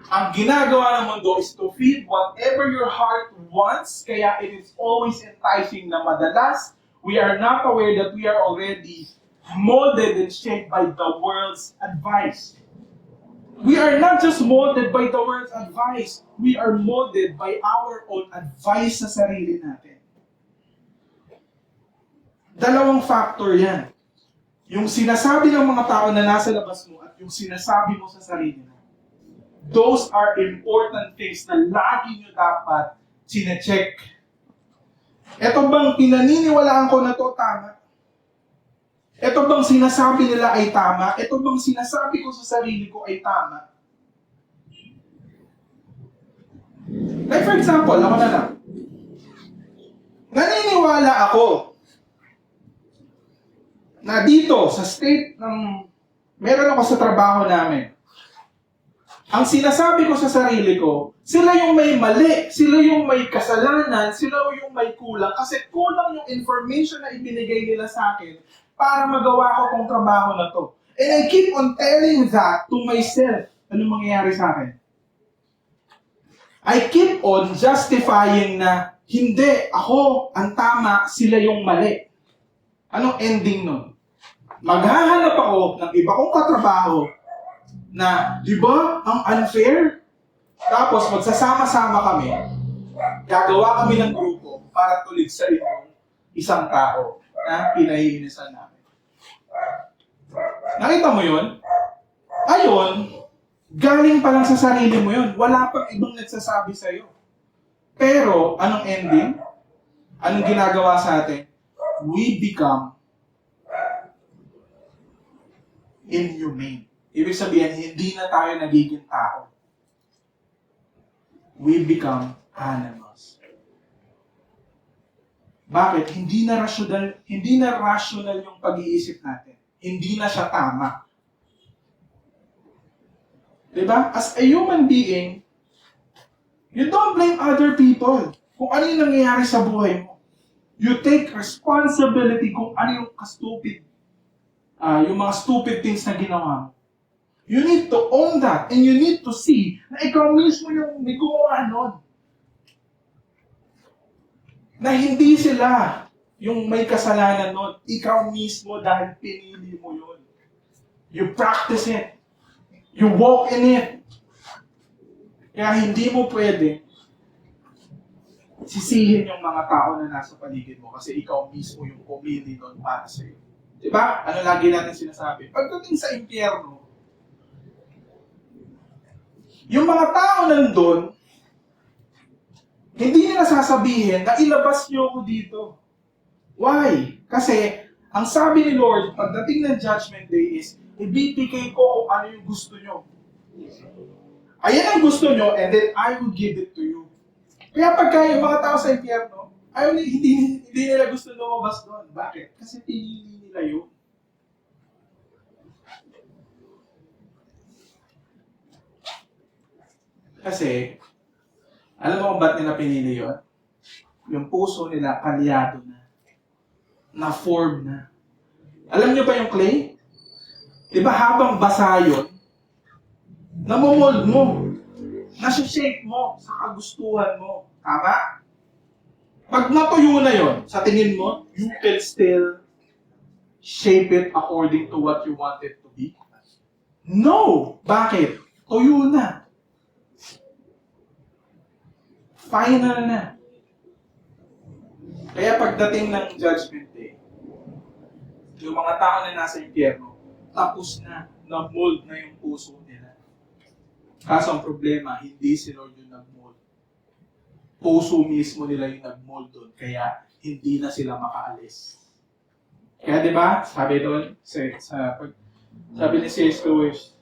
Speaker 2: Ang ginagawa ng mundo is to feed whatever your heart wants, kaya it is always enticing na madalas we are not aware that we are already molded and shaped by the world's advice. We are not just molded by the world's advice, we are molded by our own advice sa sarili natin. Dalawang factor yan. Yung sinasabi ng mga tao na nasa labas mo at yung sinasabi mo sa sarili mo. Those are important things na lagi nyo dapat sinecheck. Ito bang pinaniniwalaan ko na to tama? Ito bang sinasabi nila ay tama? Ito bang sinasabi ko sa sarili ko ay tama? Like for example, ako na lang. Naniniwala ako na dito sa state ng meron ako sa trabaho namin. Ang sinasabi ko sa sarili ko, sila yung may mali, sila yung may kasalanan, sila yung may kulang kasi kulang yung information na ibinigay nila sa akin para magawa ko tong trabaho na to. And I keep on telling that to myself. Ano mangyayari sa akin? I keep on justifying na hindi, ako ang tama, sila yung mali. Anong ending nun? Maghahanap ako ng iba kong katrabaho na, di ba, ang unfair? Tapos magsasama-sama kami, gagawa kami ng grupo para tuligsain yung isang tao na pinahiinisan namin. Nakita mo yun? Ayon, galing pa lang sa sarili mo yun. Wala pang ibang nagsasabi sa'yo. Pero, anong ending? Anong ginagawa sa atin? We become inhumane. Ibig sabihin, hindi na tayo nagiging tao. We become animals. Bakit? Hindi na rational yung pag-iisip natin. Hindi na siya tama. Diba? As a human being, you don't blame other people kung ano yung nangyayari sa buhay mo. You take responsibility kung ano yung yung mga stupid things na ginawa mo. You need to own that and you need to see na ikaw mismo yung may gumawa nun. Na hindi sila yung may kasalanan nun. Ikaw mismo dahil pinili mo yun. You practice it. You walk in it. Kaya hindi mo pwede sisihin yung mga tao na nasa paligid mo kasi ikaw mismo yung pumili nun para sa'yo. Diba? Ano lagi natin sinasabi? Pagdating sa impyerno, yung mga tao nandun, hindi nila sasabihin na ilabas niyo ako dito. Why? Kasi, ang sabi ni Lord, pagdating ng Judgment Day is, ibibigay ko kung ano yung gusto nyo. Ayan ang gusto nyo, and then I will give it to you. Kaya pagka yung mga tao sa impyerno, hindi nila gusto lumabas doon. Bakit? Kasi pinili nila yun. Kasi, alam mo kung ba't nila pinili yun? Yung puso nila, kalyado na. Na-form na. Alam nyo ba yung clay? Diba habang basa yun, namomold mo. Nasi-shape mo sa kagustuhan mo. Tama? Pag natuyo na yun, sa tingin mo, you can still shape it according to what you want it to be? No! Bakit? Tuyo na. Final na. Kaya pagdating ng Judgment Day, yung mga tao na nasa impyerno, tapos na. na-mold na yung puso nila. Kaso ang problema, hindi si Lord yung nag-mold. Puso mismo nila yung nag-mold doon, kaya hindi na sila makaalis. Kaya di ba, sabi doon, sabi ni C.S. Lewis,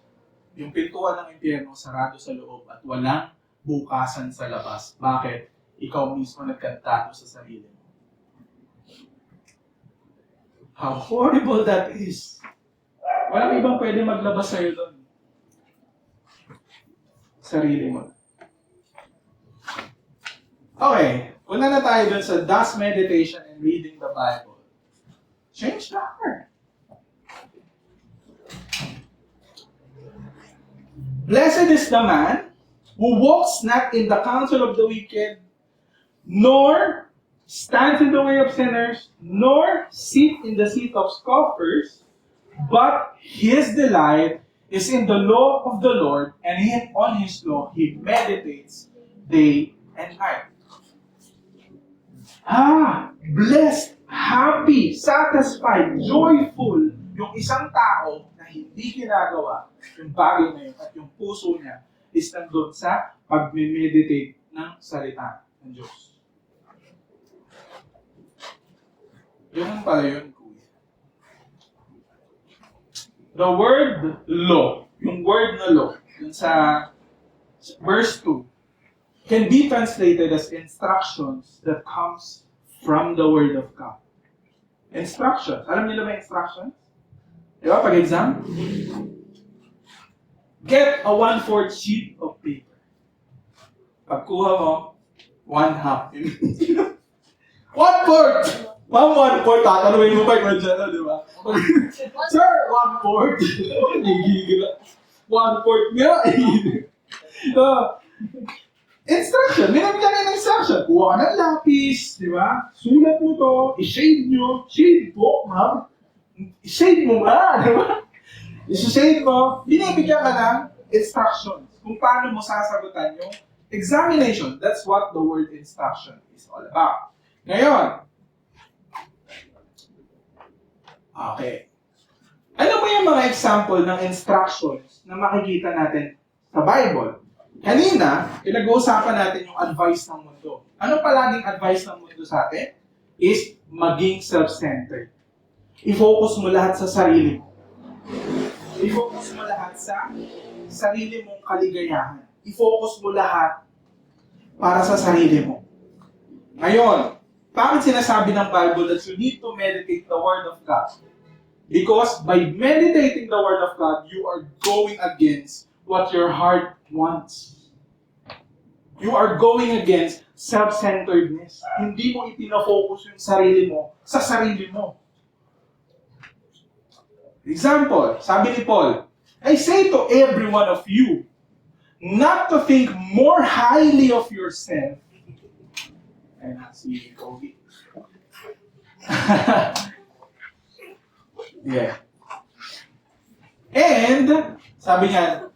Speaker 2: yung pintuan ng impyerno sarado sa loob at walang bukasan sa labas. Bakit? Ikaw mismo nagkantado sa sarili mo. How horrible that is. Walang ibang pwede maglabas sa'yo doon. Sarili mo. Okay, una na tayo dun sa thus meditation and reading the Bible. Change the heart. Blessed is the man who walks not in the counsel of the wicked, nor stands in the way of sinners, nor sit in the seat of scoffers, but his delight is in the law of the Lord, and on his law he meditates day and night. Blessed, happy, satisfied, joyful yung isang tao na hindi ginagawa yung bagay na yun at yung puso niya is nandun sa pag-meditate ng salita ng Diyos. Yun pala yun, kuya. The word law, yung word na law, yun sa verse 2, can be translated as instructions that comes from the Word of God. Instructions. Alam niyo ba instructions? Di ba? Pag-exam? Get a 1/4 sheet of paper. Pagkuha mo, 1/2. 1/4! Ma'am, 1/4. Tatanungin mo pa yung dyan, di ba? Sir, 1/4. Nagigil. 1/4 nga. Instruction. Binabigyan kayo ng instruction. Kuha ka ng lapis, di ba? Sulat mo to, i-shade nyo. Shade po, ma'am. I-shade mo nga, di ba? I-shade mo. Binibigyan ka ng instructions kung paano mo sasagutan yung examination. That's what the word instruction is all about. Ngayon, okay. Ano ba yung mga example ng instructions na makikita natin sa Bible? Kanina, pinag-uusapan natin yung advice ng mundo. Ano palaging advice ng mundo sa atin? Is maging self-centered. I-focus mo lahat sa sarili mo. I-focus mo lahat sa sarili mong kaligayahan. I-focus mo lahat para sa sarili mo. Ngayon, bakit sinasabi ng Bible that you need to meditate the Word of God? Because by meditating the Word of God, you are going against what your heart wants. You are going against self-centeredness. Hindi mo itinafocus yung sarili mo sa sarili mo. Example, sabi ni Paul, I say to every one of you, not to think more highly of yourself. Ayun na, si Kobe. Yeah. And, sabi niya,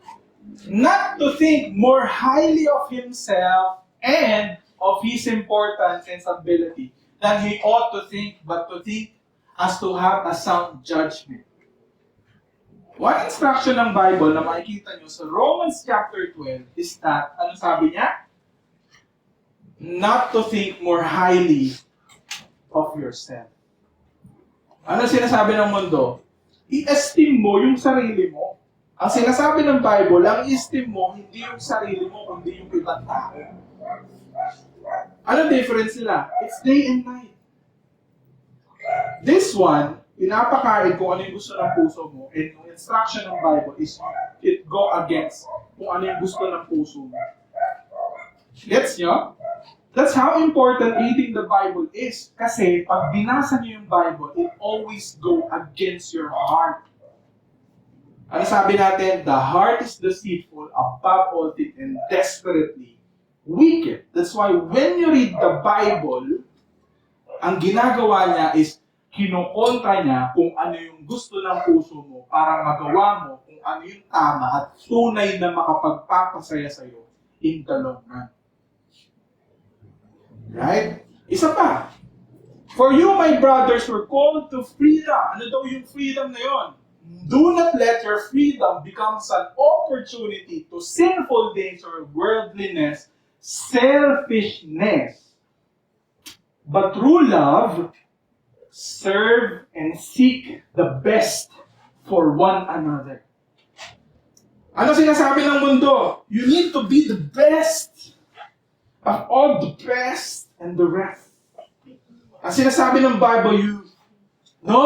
Speaker 2: not to think more highly of himself and of his importance and ability than he ought to think, but to think as to have a sound judgment. One instruction ng Bible na makikita nyo sa Romans chapter 12 is that, ano sabi niya? Not to think more highly of yourself. Ano sinasabi ng mundo? I-esteem mo yung sarili mo. Ang sinasabi ng Bible, ang i-esteem mo, hindi yung sarili mo, kundi yung ibang tao. Ano difference nila? It's day and night. This one, pinapakain kung ano yung gusto ng puso mo, and yung instruction ng Bible is it go against kung ano yung gusto ng puso mo. Gets nyo? That's how important reading the Bible is. Kasi pag binasa nyo yung Bible, it always go against your heart. Ano sabi natin? The heart is deceitful above all things and desperately wicked. That's why when you read the Bible, ang ginagawa niya is kinokontra niya kung ano yung gusto ng puso mo para magawa mo kung ano yung tama at tunay na makapagpapasaya sa'yo in the long run. Right? Isa pa. For you, my brothers, were called to freedom. Ano daw yung freedom na yon? Do not let your freedom become an opportunity to sinful nature, worldliness, selfishness. But through love, serve and seek the best for one another. Ano sinasabi ng mundo? You need to be the best of all the best and the rest. Ang sinasabi ng Bible, no!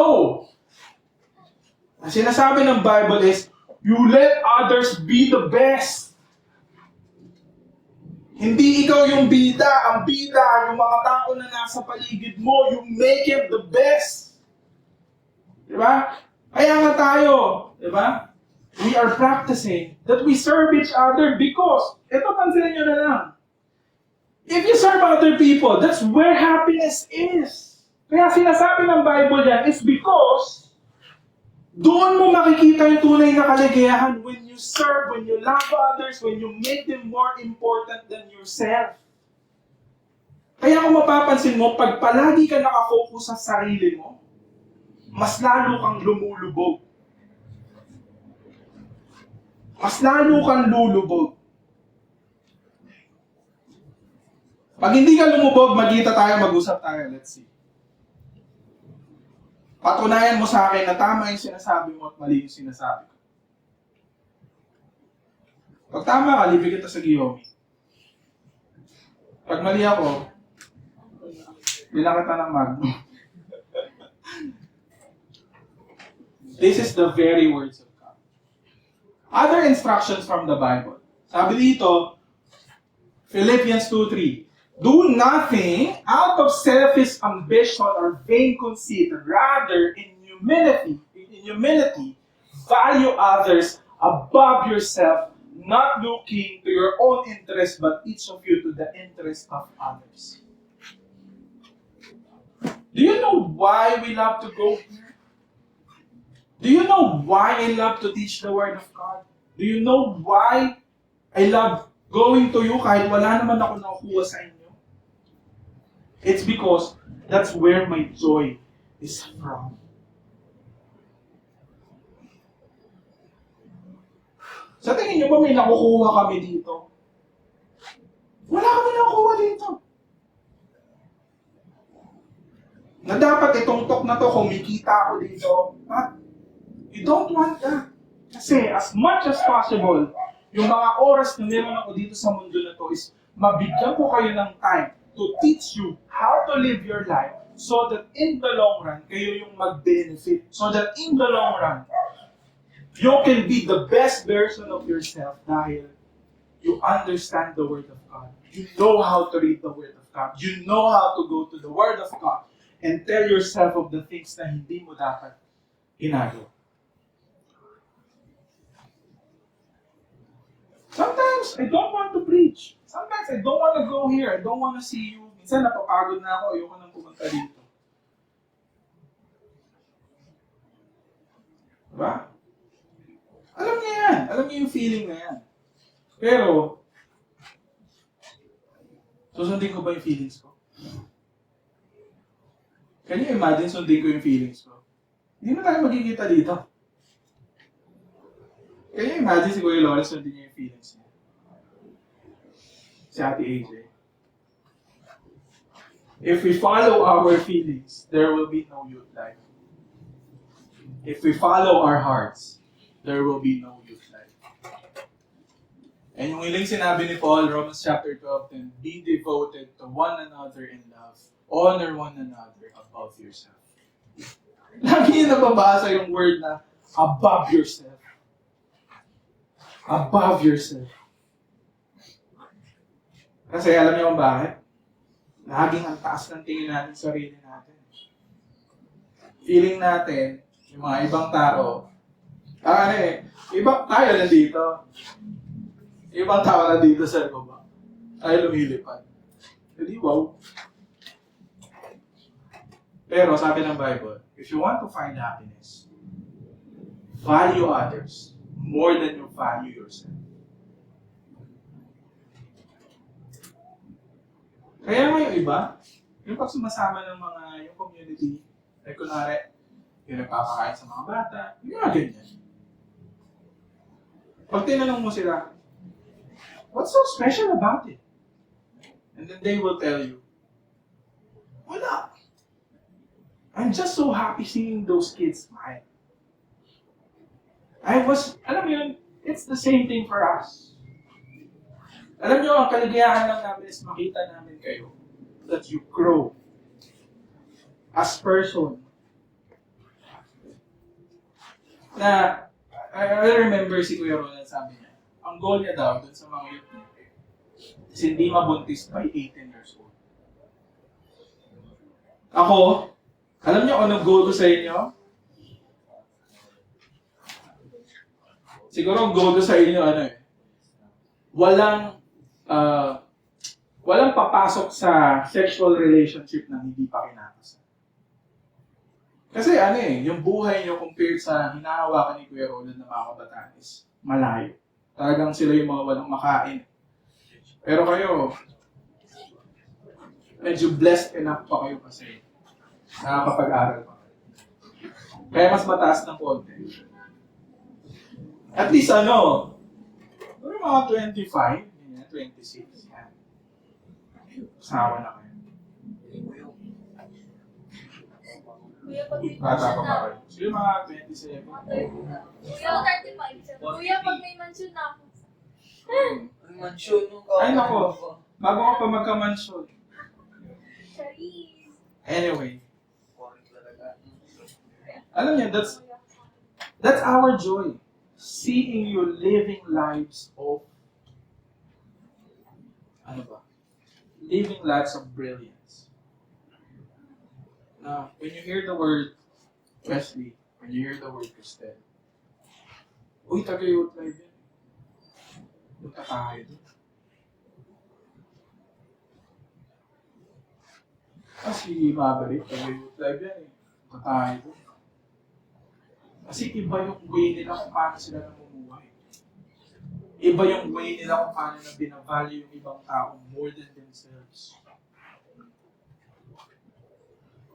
Speaker 2: Ang sinasabi ng Bible is, you let others be the best. Hindi ikaw yung bida. Ang bida, yung mga tao na nasa paligid mo, you make it the best. Diba? Kaya nga tayo, diba? We are practicing that we serve each other because, ito pansinin nyo na lang, if you serve other people, that's where happiness is. Kaya sinasabi ng Bible yan is because doon mo makikita yung tunay na kaligayahan when you serve, when you love others, when you make them more important than yourself. Kaya kung mapapansin mo, pag palagi ka nakafocus sa sarili mo, mas lalo kang lumulubog. Mas lalo kang lulubog. Pag hindi ka lumubog, magkita tayo, mag-usap tayo. Let's see. Patunayan mo sa akin na tama yung sinasabi mo at mali yung sinasabi ko. Pag tama ka, libre kita sa Giyomi. Pag mali ako, bilang kita ng Magno. This is the very words of God. Other instructions from the Bible. Sabi dito, Philippians 2:3. Do nothing out of selfish ambition or vain conceit. Rather, in humility, value others above yourself, not looking to your own interest, but each of you to the interest of others. Do you know why we love to go here? Do you know why I love to teach the Word of God? Do you know why I love going to you kahit wala naman ako nakukuha sa inyo? It's because that's where my joy is from. Sa tingin niyo ba may nakukuha kami dito? Wala kami nakukuha dito. Na dapat itong talk na to, kumikita ako dito. But you don't want that. Kasi as much as possible, yung mga oras na meron ako dito sa mundo na to is mabigyan ko kayo ng time to teach you how to live your life so that in the long run, kayo yung mag-benefit. So that in the long run, you can be the best version of yourself dahil you understand the Word of God. You know how to read the Word of God. You know how to go to the Word of God and tell yourself of the things na hindi mo dapat ginagawa. Sometimes, I don't want to preach. Sometimes, I don't want to go here. I don't want to see you. Minsan, napapagod na ako. Ayoko nang pumunta dito. Diba? Alam niya yan. Alam niya yung feeling na yan. Pero, susundin ko ba yung feelings ko? Can you imagine sundin ko yung feelings ko? Hindi na tayo magkikita dito. Can you imagine si Kuya Lawrence sundin niya yung feelings niya? Si Ate AJ. If we follow our feelings, there will be no youth life. If we follow our hearts, there will be no youth life. And yung ilang sinabi ni Paul, Romans chapter 12, be devoted to one another in love. Honor one another above yourself. Lagi yung nababasa yung word na above yourself. Above yourself. Kasi alam niyo kung bakit? Laging ang taas ng tingin natin sa sarili natin. Feeling natin, yung mga ibang tao, ibang tayo nandito. Ibang tao nandito sa baba. Tayo lumilipad. Hindi, wow. Pero sabi ng Bible, if you want to find happiness, value others more than you value yourself. Kaya nga yung iba, yung pag sumasama ng mga, yung community, like kunwari, yung nagpapakain sa mga bata, yung mga ganyan. Pag tinanong mo sila, what's so special about it? And then they will tell you, wala. I'm just so happy seeing those kids smile. Alam mo yun, it's the same thing for us. Alam nyo, ang kaligayahan lang namin is makita namin kayo that you grow as person. Na, I remember si Kuya Ronald sabi niya, ang goal niya daw dun sa mga youth niya is hindi mabuntis by 18 years old. Ako, alam niyo anong goal ko sa inyo? Siguro ang goal ko sa inyo, walang papasok sa sexual relationship na hindi pa kinakasal. Kasi yung buhay nyo compared sa hinahawakan ni Kuya Roland na mga kabataan is malayo. Talagang sila yung mga walang makain. Pero kayo, medyo blessed enough pa kayo kasi nakakapag-aral pa. Kaya mas mataas ng konti. At least mga 25, 26, yan. Sawa na kayo.
Speaker 3: Kuya, pag may
Speaker 2: Bata pa
Speaker 3: mansion na.
Speaker 2: kayo. Sige mga 27.
Speaker 3: Kuya, 35. Kuya, pag may mansion na ako.
Speaker 4: Ang mansyon nung
Speaker 2: Ay, nako. Bago ka pa magka-mansion.
Speaker 3: Charis.
Speaker 2: Anyway, alam niyo, that's our joy. Seeing you living lives of living lives of brilliance. Now, when you hear the word Wesley, when you hear the word Cristel, uy, taga-youth life yan. Punta tayo doon. Kasi Maverick, taga-youth life yan eh. Punta tayo doon. Kasi iba yung way nila kung paano sila namumuhay. Iba yung way nila kung paano na binavalue yung ibang tao more than themselves.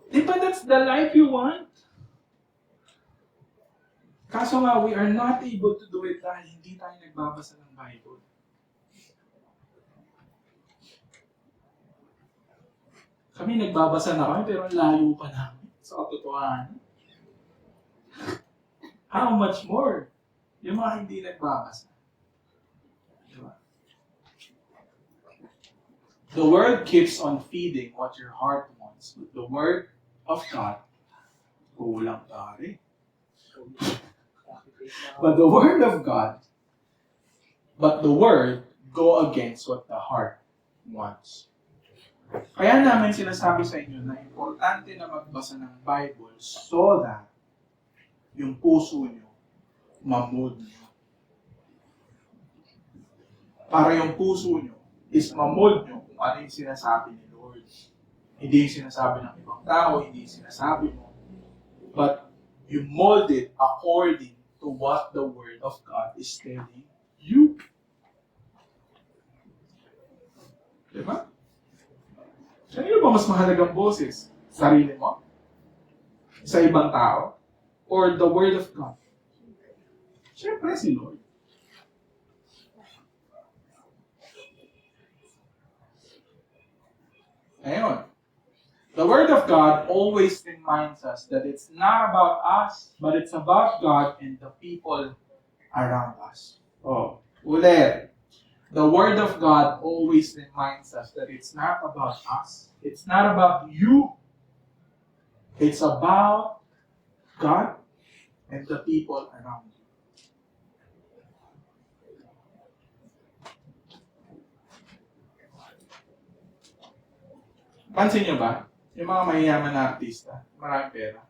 Speaker 2: Di ba that's the life you want? Kaso nga, we are not able to do it dahil hindi tayo nagbabasa ng Bible. Kami nagbabasa na kami pero ang layo pa namin sa katotohanan. How much more? Yung mga hindi nagbabasa. Diba? The Word keeps on feeding what your heart wants. But the Word of God, kulang tari. But the Word go against what the heart wants. Kaya namin sinasabi sa inyo na importante na magbasa ng Bible so that yung puso nyo ma-mold nyo. Para yung puso nyo is ma-mold nyo kung ano yung sinasabi ni Lord. Hindi yung sinasabi ng ibang tao, hindi yung sinasabi mo. But you mold it according to what the Word of God is telling you. Diba? Kanino ba mas mahalagang boses? Sarili mo? Sa ibang tao? Or the Word of God? Siyempre si Lord. Ayun. The Word of God always reminds us that it's not about us, but it's about God and the people around us. Oh, ulit. The Word of God always reminds us that it's not about us. It's not about you. It's about God and the people around you. Pansin niyo ba? Yung mga mayayaman na artista, maraming pera.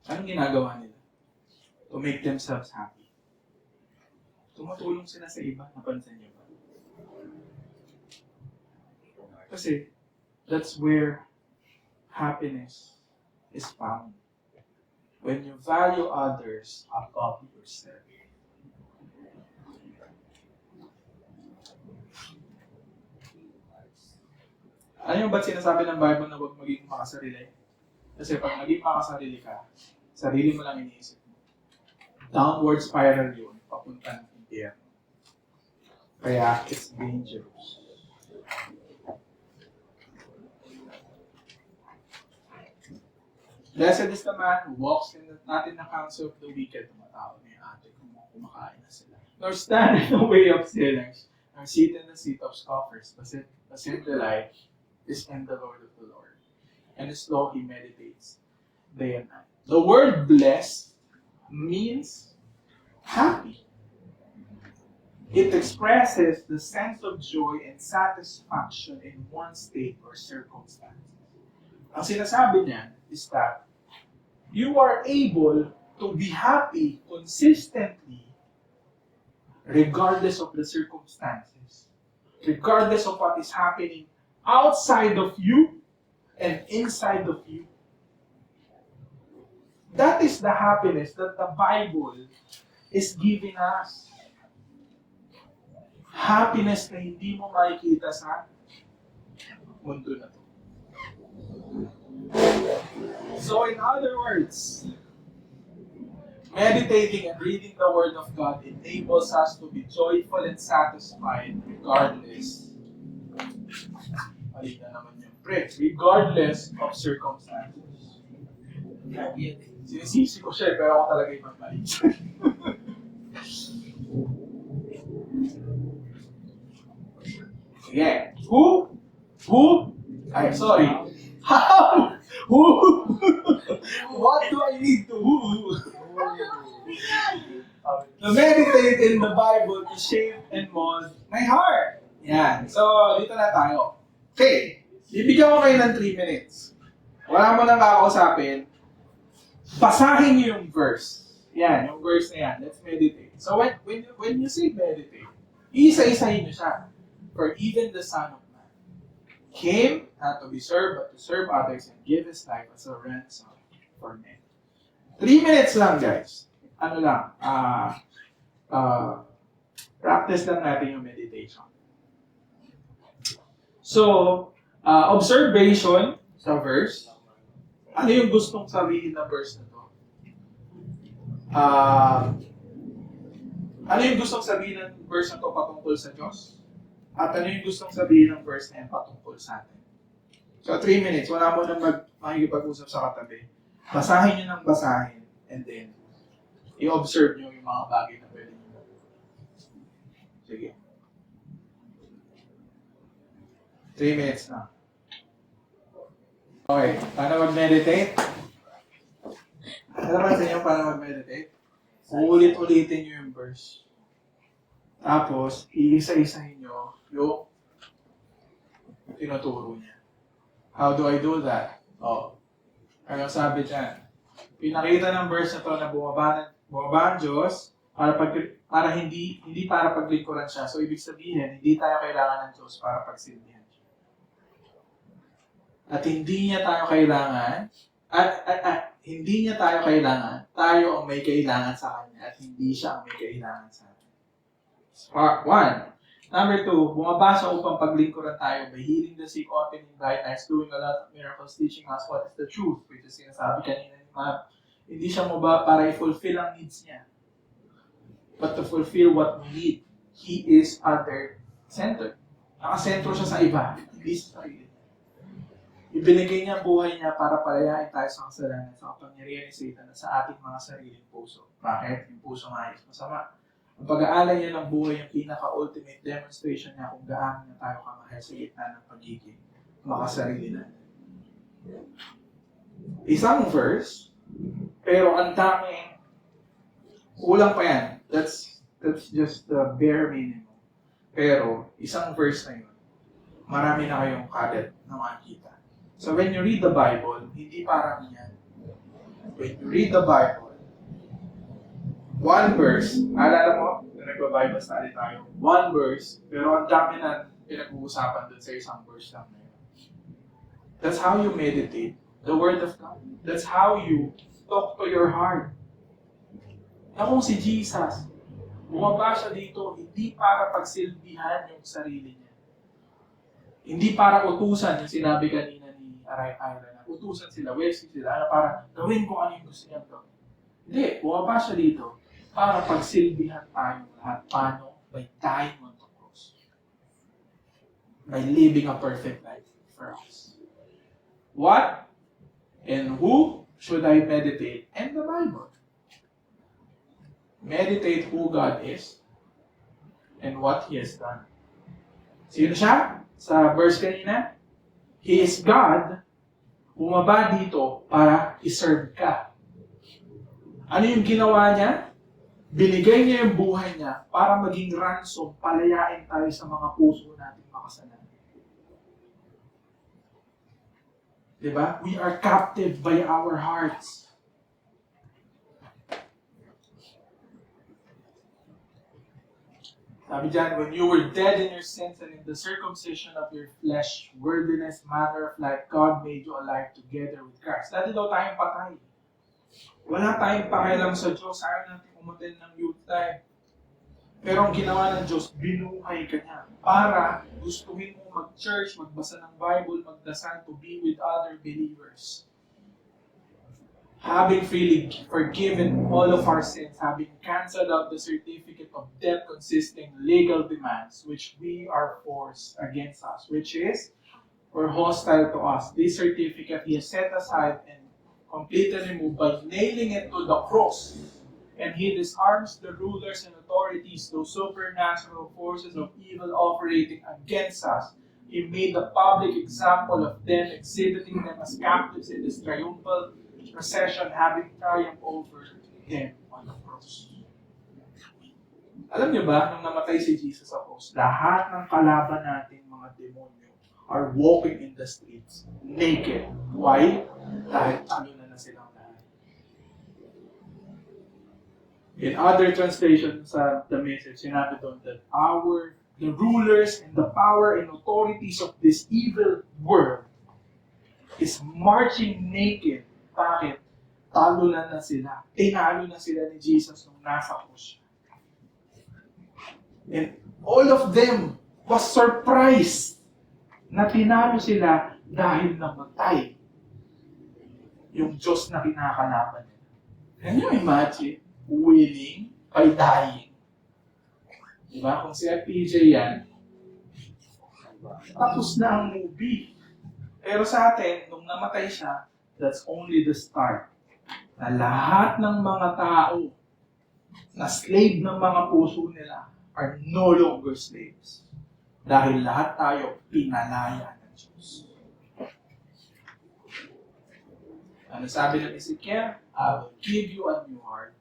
Speaker 2: Anong ginagawa nila? To make themselves happy. Tumutulong sila sa iba, napansin niyo ba? Kasi, that's where happiness is found. When you value others above yourself. Alam niyo ba't sinasabi ng Bible na huwag maging makasarili? Kasi pag naging makasarili ka, sarili mo lang iniisip mo. Downward spiral yun, papunta ng impyerno. Kaya, it's dangerous. Blessed is the man who walks not in the counsel of the wicked, tumatawag na yung ate kung kumakain na sila. Nor stand in the way of sinners, nor sit in the seat of scoffers, but the life is in the Lord of the Lord. And his law he meditates day and night. The word blessed means happy. It expresses the sense of joy and satisfaction in one state or circumstance. Ang sinasabi niya is that you are able to be happy consistently regardless of the circumstances, regardless of what is happening outside of you and inside of you. That is the happiness that the Bible is giving us. Happiness na hindi mo makikita sa mundo na to. So in other words, meditating and reading the Word of God enables us to be joyful and satisfied regardless. Mali na naman yung pre. Regardless of circumstances. Sinisisi ko siya, pero ako talaga yung mali. Sige. Sorry. How? Who? What do I need to who? To meditate in the Bible to shape and mold my heart. Yan. So, dito na tayo. Okay. Bibigyan ko kayo ng 3 minutes. Wala mo nang kakausapin. Basahin niyo yung verse. Yan, yung verse na yan. Let's meditate. So, when you say meditate, isa-isahin niyo siya. For even the Son of Man came not to be served, but to serve others and give his life as a ransom for men. 3 minutes lang, guys. Ano lang, practice lang natin yung meditation. So, observation sa verse. Ano yung gustong sabihin na verse na to? Ano yung gustong sabihin ng verse na to patungkol sa Diyos? At ano yung gustong sabihin ng verse na yan patungkol sa atin? So, 3 minutes. Wala mo nang makikipag-usap sa katabi. Basahin nyo ng basahin. And then, i-observe nyo yung mga bagay na pwede nyo. Sige. 3 minutes na. Okay. Paano mag-meditate? Alam ba sa inyo paano mag-meditate? Uulit-ulitin nyo yung verse. Tapos, iisa-isahin nyo yung tinuturo niya. How do I do that? Ano sabi dyan? Pinakita ng verse na to na bumaba ang Diyos para hindi para paglingkuran siya. So, ibig sabihin, hindi tayo kailangan ng Diyos para pagsilbihan siya. At hindi niya tayo kailangan, hindi niya tayo kailangan, tayo ang may kailangan sa Kanya at hindi siya ang may kailangan sa atin. Part 1. Number 2, bumaba siya upang paglingkuran tayo by healing the sick, opening blind eyes, doing a lot of miracles, teaching us what is the truth, which is sinasabi kanina ni Ma'am. Hindi siya mababa para i-fulfill ang needs niya, but to fulfill what we need. He is other-centered. Nakasentro siya sa iba, hindi sa sarili. Ibinigay niya ang buhay niya para palayain tayo sa kasalanan sa kapangyarihan ni Satan at sa ating mga sariling puso. Bakit? Yung puso nga is masama. Ang pag-aalay niya ng buhay yung pinaka-ultimate demonstration niya kung gaano niya tayo kamahal sa gitna ng pagiging makasarili natin. Isang verse, pero ang daming kulang pa yan. That's just the bare minimum. Pero isang verse na yun, marami na kayong kagat na makikita. So when you read the Bible, hindi parang yan. When you read the Bible, one verse, alala mo, nagpa-Bible study tayo, one verse, pero ang dami na pinag-uusapan dun sa isang verse lang na yun. That's how you meditate the Word of God. That's how you talk to your heart. Na kung si Jesus, bumaba siya dito, hindi para pagsilbihan yung sarili niya. Hindi para utusan yung sinabi kanina ni aray-aray na. Utusan sila, westing sila, para gawin ko ano yung gusto niya to. Hindi, bumaba siya dito para pagsilbihan tayo lahat. Paano? By dying on the cross. By living a perfect life for us. What and who should I meditate? And the Bible. Meditate who God is and what He has done. Sino siya? Sa verse kanina, He is God, bumaba dito para i-serve ka. Ano yung ginawa niya? Binigay niya yung buhay niya para maging ransom, palayain tayo sa mga puso nating makasalanan. Diba? We are captive by our hearts. Sabi dyan, when you were dead in your sins and in the circumcision of your flesh, worldliness, manner of life, God made you alive together with Christ. Dati daw tayong patay. Wala tayong pakialam sa Diyos. Ayaw natin umaten ng youth time. Pero ang ginawa ng Diyos, binuhay ka niya. Para gustuhin mo mag-church, magbasa ng Bible, magdasal, to be with other believers. Having freely forgiven all of our sins, having cancelled out the certificate of debt consisting legal demands, which we are forced against us, which is, or hostile to us. This certificate He has set aside and completely removed by nailing it to the cross. And He disarms the rulers and authorities, those supernatural forces of evil operating against us. He made a public example of them, exhibiting them as captives in this triumphal procession, having triumph over them on the cross. Alam niyo ba, nung namatay si Jesus sa cross, lahat ng kalaban natin, mga demonyo, are walking in the streets, naked. Why? Dahil talunan na silang lahat. In other translations sa the message, sinabi doon that the rulers and the power and authorities of this evil world is marching naked. Bakit? Talunan na sila. Tinalo na sila ni Jesus nung nasa krus. And all of them was surprised na tinalo sila dahil namatay yung Diyos na kinakalaban nila. Can you imagine? Winning by dying. Diba? Kung si FPJ yan, tapos na ang movie. Pero sa atin, nung namatay siya, that's only the start. Na lahat ng mga tao na slave ng mga puso nila are no longer slaves. Dahil lahat tayo pinalaya ng Diyos. Ano sabi ng Ezekiel? I will give you a new heart.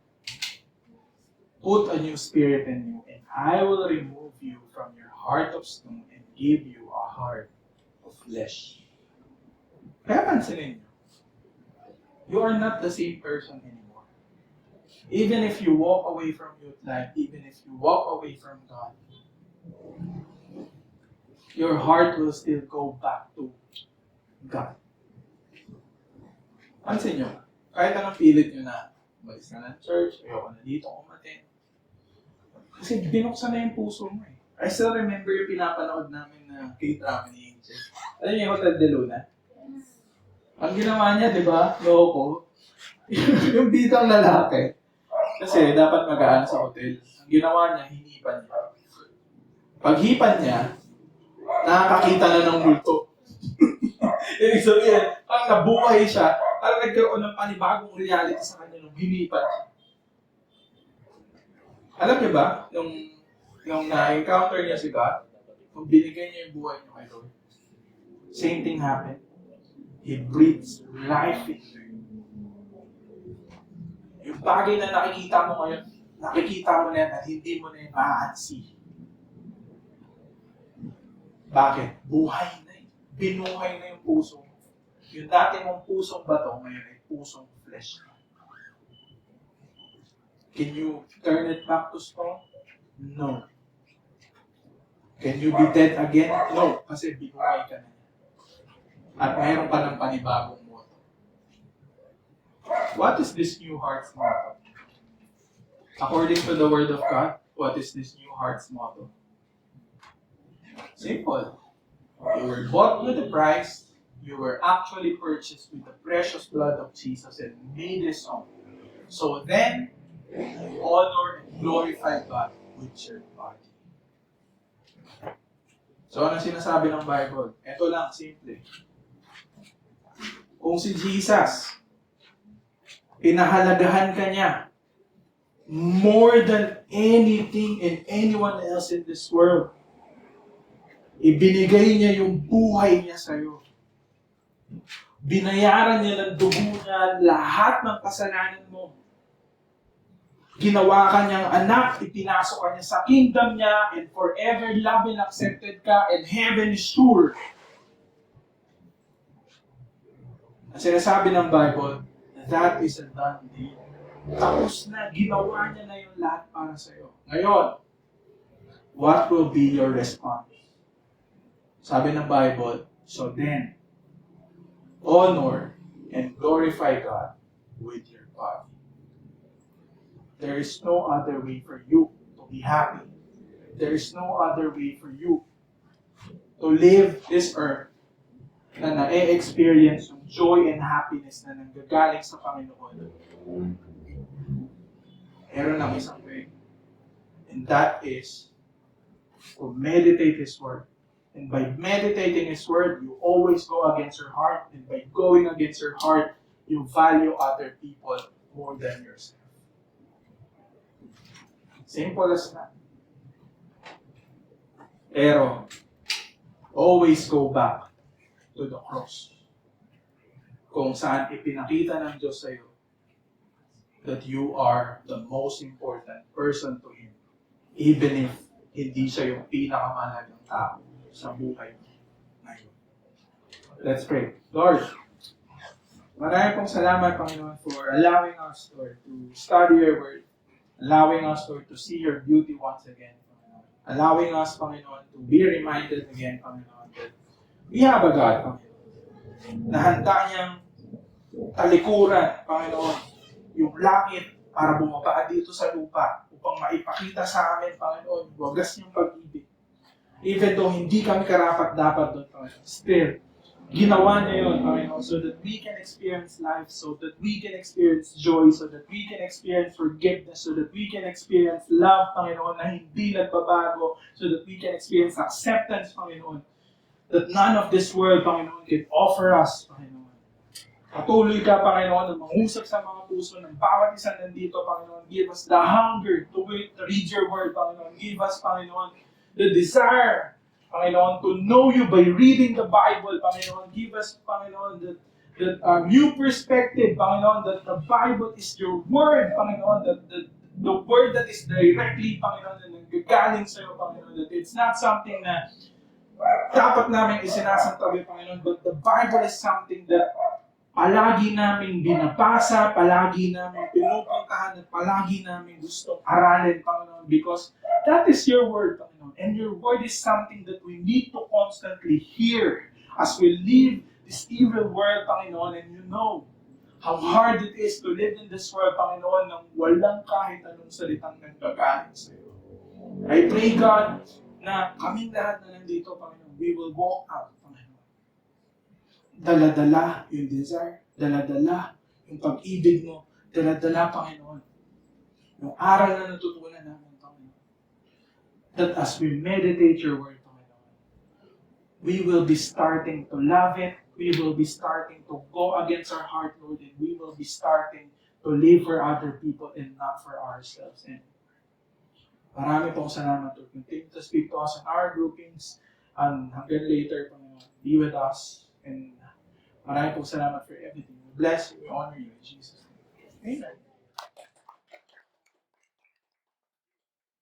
Speaker 2: Put a new spirit in you, and I will remove you from your heart of stone and give you a heart of flesh. Kaya pansinin niyo, you are not the same person anymore. Even if you walk away from youth life, even if you walk away from God, your heart will still go back to God. Pansin nyo, kahit anong pilit nyo na, umalis ka ng church, ayoko na dito umatin. Kasi binuksan na yung puso mo eh. I still remember yung pinapanood namin na K-drama ni Angel. Alam niyo yung Hotel de Luna? Ang ginawa niya, di ba, loko, yung bitang lalaki. Kasi dapat mag-aan sa hotel. Ang ginawa niya, hinipan niya. Paghipan niya, nakakakita na ng multo. Ibig sabihin, parang nabuhay siya, parang nagkaroon ng panibagong reality sa kanya nung hinipan siya. Alam niyo ba, nung na-encounter niya si God, nung binigay niya yung buhay niya kay Lord, same thing happened. He breathes life into you. Yung bagay na nakikita mo ngayon, nakikita mo na yan at hindi mo na yung ma-see. Bakit? Buhay na eh. Binuhay na yung puso mo. Yung dati mong pusong bato, ngayon ay pusong flesh. Can you turn it back to stone? No. Can you be dead again? No. Kasi binuhay ka na. At mayroon pa ng panibagong motto. What is this new heart's motto? According to the Word of God, what is this new heart's motto? Simple. You were bought with a price, You were actually purchased with the precious blood of Jesus and made His own. So then, honor and glorify God with your body. So ano sinasabi ng Bible? Ito lang, simple. Kung si Jesus, pinahalagahan ka niya more than anything and anyone else in this world, ibinigay niya yung buhay niya sa'yo. Binayaran niya ng dugo niya lahat ng kasalanan mo. Ginawa ka niyang anak, ipinasok ka niya sa kingdom niya, and forever loved and accepted ka, and heaven is sure. Ang sinasabi ng Bible, that is a done deal. Tapos na, ginawa niya na yung lahat para sa'yo. Ngayon, what will be your response? Sabi ng Bible, so then, honor and glorify God with your body. There is no other way for you to be happy. There is no other way for you to live this earth na na-experience yung joy and happiness na nanggagaling sa Panginoon. Meron lang isang way. And that is to meditate His Word. And by meditating His Word, you always go against your heart. And by going against your heart, you value other people more than yourself. Simple as that. Pero, always go back to the cross. Kung saan ipinakita ng Diyos sa iyo that you are the most important person to Him. Even if hindi siya yung pinakamahalagang tao sa buhay mo ngayon. Let's pray. Lord, marami pong salamat, Panginoon, for allowing us, Lord, to study your word. Allowing us, Lord, to see your beauty once again, Panginoon. Allowing us, Panginoon, to be reminded again, Panginoon, that we have a God, Panginoon, na handa niyang talikuran, Panginoon, yung langit para bumaba dito sa lupa upang maipakita sa amin, Panginoon, wagas niyong pag-ibig. Even though hindi kami karapat-dapat doon, Panginoon, still, ginawa niya yun, Panginoon, so that we can experience life, so that we can experience joy, so that we can experience forgiveness, so that we can experience love, Panginoon, na hindi nagbabago, so that we can experience acceptance, Panginoon, that none of this world, Panginoon, can offer us, Panginoon. Patuloy ka, Panginoon, na mangusap sa mga puso ng bawat isa nandito, Panginoon. Give us the hunger to read your word, Panginoon. Give us, Panginoon, the desire, Panginoon, to know you by reading the Bible, Panginoon. Give us, Panginoon, that new perspective, Panginoon, that the Bible is your word, Panginoon, that the word that is directly, Panginoon, na nanggagaling sa iyo, Panginoon, that it's not something na dapat namin isinasantabi, Panginoon, but the Bible is something that palagi namin binabasa, palagi namin pinupuntahan, at palagi namin gustong aralin, Panginoon, because that is your word, Panginoon. And your word is something that we need to constantly hear as we live this evil world, Panginoon. And you know how hard it is to live in this world, Panginoon, nang walang kahit anong salitang nanggagaling sa iyo. I pray, God, na kaming lahat na nandito, Panginoon, we will walk out, Panginoon. Dala-dala yung desire, dala-dala yung pag-ibig mo, dala-dala, Panginoon, yung aral na natutunan namin, Panginoon. That as we meditate your word, Panginoon, we will be starting to love it, we will be starting to go against our heart, Lord, and we will be starting to live for other people and not for ourselves. And marami pong salamat, Lord. Continue to speak to us in our groupings, and hanggang later, Panginoon, be with us. And marami pong salamat for everything. We bless you, we honor you in Jesus' name. Amen.